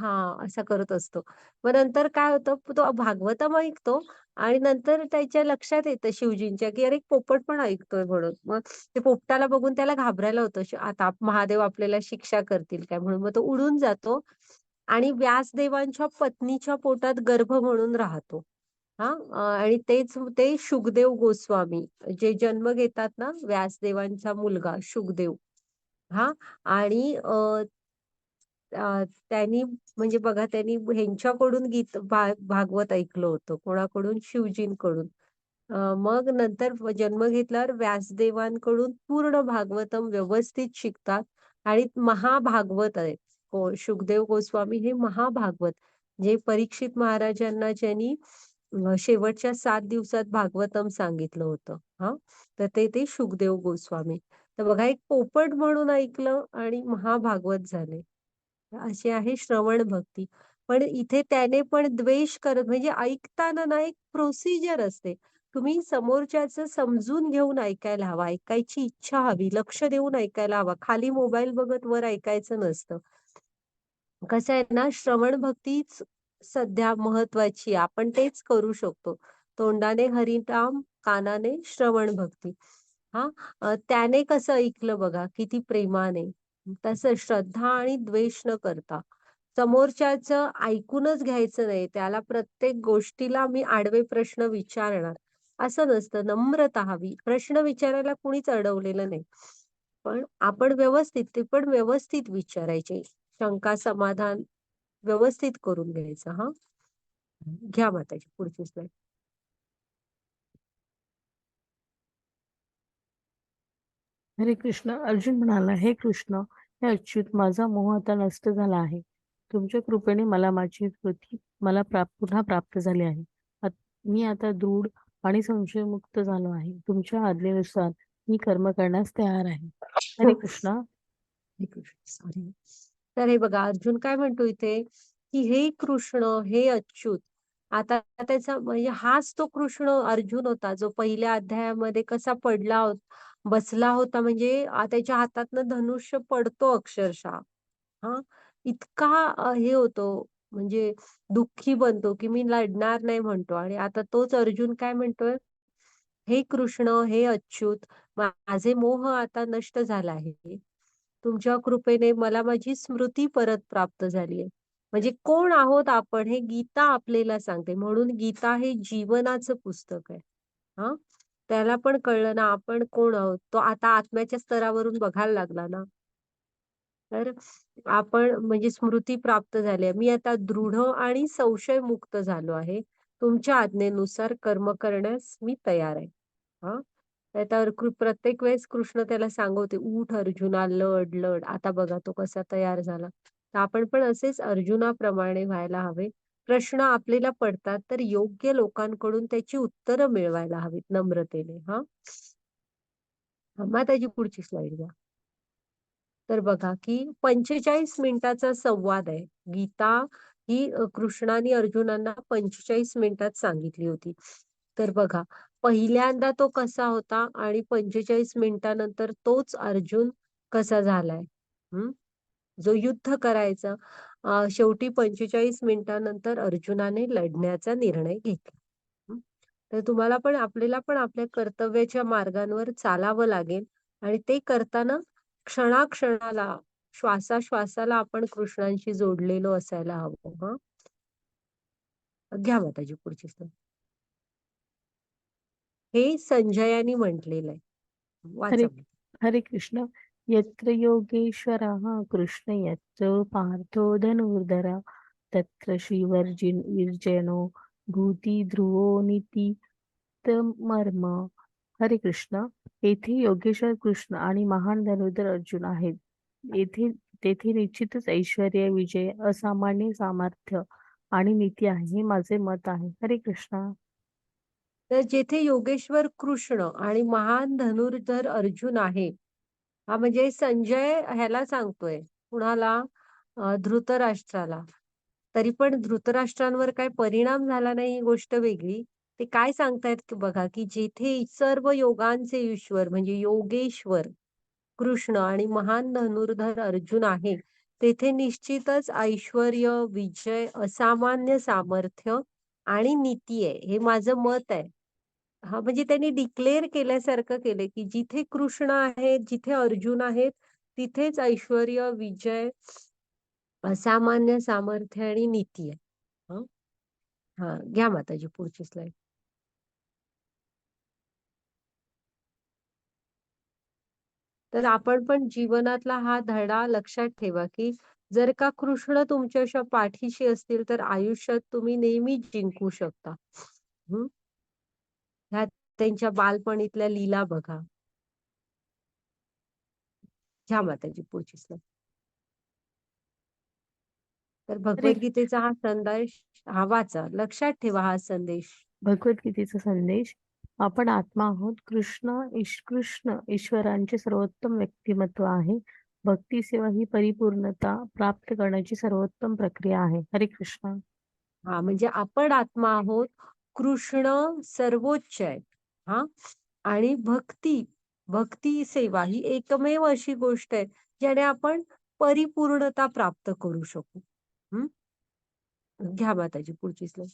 असा करत असतो. मग नंतर काय होतं, तो भागवतम ऐकतो आणि नंतर त्याच्या लक्षात येतं शिवजींच्या, की अरे पोपट पण ऐकतोय म्हणून. मग ते पोपटाला बघून त्याला घाबरायला होतं. आता महादेव आपल्याला शिक्षा करतील काय म्हणून. मग तो उडून जातो आणि व्यासदेवांच्या पत्नीच्या पोटात गर्भ म्हणून राहतो. आणि ते शुकदेव गोस्वामी जे जन्म घेतात ना व्यासदेवांचा मुलगा शुकदेव. हां. आणि त्यांनी म्हणजे बघा त्यांनी ह्यांच्याकडून भागवत ऐकलं होतं. कोणाकडून? शिवजींकडून. मग नंतर जन्म घेतल्यावर व्यासदेवांकडून पूर्ण भागवतम व्यवस्थित शिकतात आणि महाभागवत आहे. शुकदेव गोस्वामी हे महाभागवत जे परीक्षित महाराजांना ज्यांनी शेवटच्या 7 दिवसात भागवतम सांगितलं होतं. तर ते शुकदेव गोस्वामी. तर बघा एक पोपट म्हणून ऐकलं आणि महाभागवत झाले. अशी आहे श्रवण भक्ती. पण इथे त्याने पण द्वेष करत म्हणजे ऐकताना ना एक प्रोसिजर असते. तुम्ही समोरच्याचं समजून घेऊन ऐकायला हवं. ऐकायची इच्छा हवी. लक्ष देऊन ऐकायला हवं. खाली मोबाईल बघत वर ऐकायचं नसतं. कसं आहे ना, श्रवण भक्तीच सध्या महत्वाची आहे. आपण तेच करू शकतो. तोंडाने हरिनाम, कानाने श्रवण भक्ती. त्याने कसं ऐकलं बघा, किती प्रेमाने. तसं श्रद्धा आणि द्वेष न करता. समोरच्याचं ऐकूनच घ्यायचं नाही. त्याला प्रत्येक गोष्टीला मी आडवे प्रश्न विचारणार, असं नसतं. नम्रता हवी. प्रश्न विचारायला कुणीच अडवलेलं नाही. पण आपण ते पण व्यवस्थित विचारायचे. शंका समाधान व्यवस्थित करून घ्यायचं घ्या माताजी पुढची स्लाईड. हरे कृष्ण. अर्जुन म्हणाला, हे कृष्ण, हे अच्युत, माझा मोह आता नष्ट झाला आहे. तुमच्या कृपेने मला पुन्हा प्राप्त झाली आहे. मी आता दृढ आणि संशयमुक्त झालो आहे. तुमच्या आज्ञेनुसार मी कर्म करण्यास तयार आहे. हरे कृष्ण. सॉरी. तर हे बघा अर्जुन काय म्हणतो इथे, की हे कृष्ण, हे अच्युत. आता त्याचा म्हणजे हाच तो कृष्ण अर्जुन होता जो पहिल्या अध्यायामध्ये कसा बसला होता म्हणजे त्याच्या हातातनं धनुष्य पडतो अक्षरशः. हा इतका हे होतो म्हणजे दुःखी बनतो की मी लढणार नाही म्हणतो आणि आता तोच अर्जुन काय म्हणतोय, हे कृष्ण, हे अच्युत, माझे मोह आता नष्ट झाला आहे. तुमच्या कृपेने मला माझी स्मृती परत प्राप्त झाली आहे. म्हणजे कोण आहोत आपण हे गीता आपल्याला सांगते. म्हणून गीता हे जीवनाचं पुस्तक आहे. हा त्याला पण कळलं ना आपण कोण आहोत. तो आता आत्म्याच्या स्तरावरून बघायला लागला ना. तर आपण म्हणजे स्मृती प्राप्त झाली आहे. मी आता दृढ आणि संशयमुक्त झालो आहे. तुमच्या आज्ञेनुसार कर्म करण्यास मी तयार आहे. हां. तर प्रत्येक वेळेस कृष्ण त्याला सांगवते, "उठ अर्जुना, लढ, लढ." आता बघा तो कसा तयार झाला. तर आपण पण असेच अर्जुनाप्रमाणे व्हायला हवे. प्रश्न आपल्याला पडतात तर योग्य लोकांकडून त्याची उत्तरं मिळवायला हवीत नम्रतेने. हां. माताजी पुढची स्लाईड घ्या. तर बघा की 45 मिनिटाचा संवाद आहे. गीता ही कृष्णाने अर्जुनांना 45 मिनिटात सांगितली होती. तर बघा, पहिल्यांदा तो कसा होता आणि 45 मिनिटानंतर तोच अर्जुन कसा झालाय. हं. जो युद्ध करायचा शेवटी 45 मिनिटानंतर अर्जुनाने लढण्याचा निर्णय घेतला. हं. तर तुम्हाला पण आपल्याला पण आपल्या कर्तव्याच्या मार्गांवर चालावं लागेल आणि ते करताना क्षणाक्षणाला, श्वासाश्वासाला आपण कृष्णांशी जोडलेलो असायला हवं. हं. घ्या माताजी पुढची स्लाईड. हे संजयानी म्हटलेलं आहे. हरे वाचा. हरे कृष्ण. यत्र योगेश्वरः कृष्ण यत्र पार्थो धनुर्धरा तत्र श्रीवर्जिनो भूती ध्रुवो नीती मर्म. हरे कृष्ण. येथे योगेश्वर कृष्ण आणि महान धनुर्धर अर्जुन आहेत. येथे तेथे निश्चितच ऐश्वर्य, विजय, असामान्य सामर्थ्य आणि नीती आहे, हे माझे मत आहे. हरे कृष्ण. तर जेथे योगेश्वर कृष्ण आणि महान धनुर्धर अर्जुन आहे, हा म्हणजे संजय ह्याला सांगतोय कुणाला, धृतराष्ट्राला. तरी पण धृतराष्ट्रांवर काय परिणाम झाला नाही ही गोष्ट वेगळी. ते काय सांगतायत की बघा की जेथे सर्व योगांचे ईश्वर म्हणजे योगेश्वर कृष्ण आणि महान धनुर्धर अर्जुन आहे, तेथे निश्चितच ऐश्वर्य, विजय, असामान्य सामर्थ्य आणि नीती आहे. हे माझं मत आहे. हां, म्हणजे त्यांनी डिक्लेअर केल्यासारखं केलंय, की जिथे कृष्ण आहेत, जिथे अर्जुन आहेत, तिथेच ऐश्वर्य, विजय, असामान्य सामर्थ्य आणि नीती आहे. हं. हां, घ्या माताजी पुढची स्लाईड. तर आपण पण जीवनातला हा धडा लक्षात ठेवा, की जर का कृष्ण तुमच्या पाठीशी असतील, तर आयुष्यात तुम्ही नेहमीच जिंकू शकता. हं. ह्या त्यांच्या बालपणीतल्या लीला बघा. घ्या माताजी पुढची स्लाईड. तर हरे भगवद्गीतेचा हा संदेश हा वाचा. लक्षात ठेवा हा संदेश. भगवद्गीतेचा संदेश. आपण आत्मा आहोत. कृष्ण ईश्वरांचे सर्वोत्तम व्यक्तिमत्व आहे. भक्ती सेवा ही परिपूर्णता प्राप्त करण्याची सर्वोत्तम प्रक्रिया आहे. हरे कृष्ण. हा म्हणजे आपण आत्मा आहोत. कृष्ण सर्वोच्च आहे. हा. आणि भक्ती सेवा ही एकमेव अशी गोष्ट आहे ज्याने आपण परिपूर्णता प्राप्त करू शकू. हं. घ्या माताजी पुढची स्लाईड.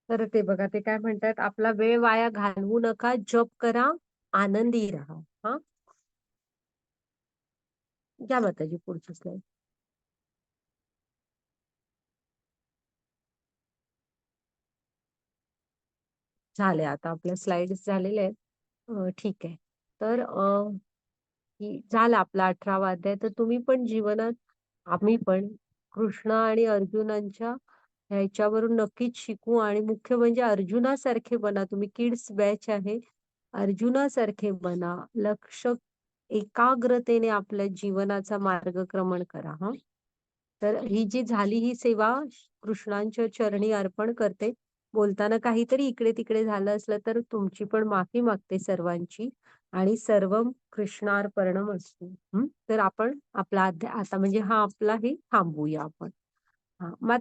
तर ते बघा ते काय म्हणतात, आपला वेळ वाया घालवू नका, जप करा, आनंदी राहा. हा. घ्या माताजी पुढची स्लाईड. झाले आता आपल्या स्लाइड्स झालेल्या आहेत. ठीक आहे. तर की झाला आपला 18वा अध्याय. तर तुम्ही पण जीवनात, आम्ही पण कृष्ण आणि अर्जुनांच्या ह्याच्यावरून नक्कीच शिकू आणि मुख्य म्हणजे अर्जुनासारखे बना. तुम्ही किड्स बॅच आहे. अर्जुनासारखे बना. लक्ष एकाग्रतेने आपल्या जीवनाचा मार्गक्रमण करा. हं. तर ही जी झाली ही सेवा कृष्णांच्या चरणी अर्पण करते. बोलताना काहीतरी इकडे-तिकडे झालं असलं तर तुमची पण माफी मागते सर्वांची. आणि सर्वं कृष्णार्पणमस्तु. हं. तर आपण आपला अध्याय आता म्हणजे हा आपला हे थांबवूया आपण. हां. मग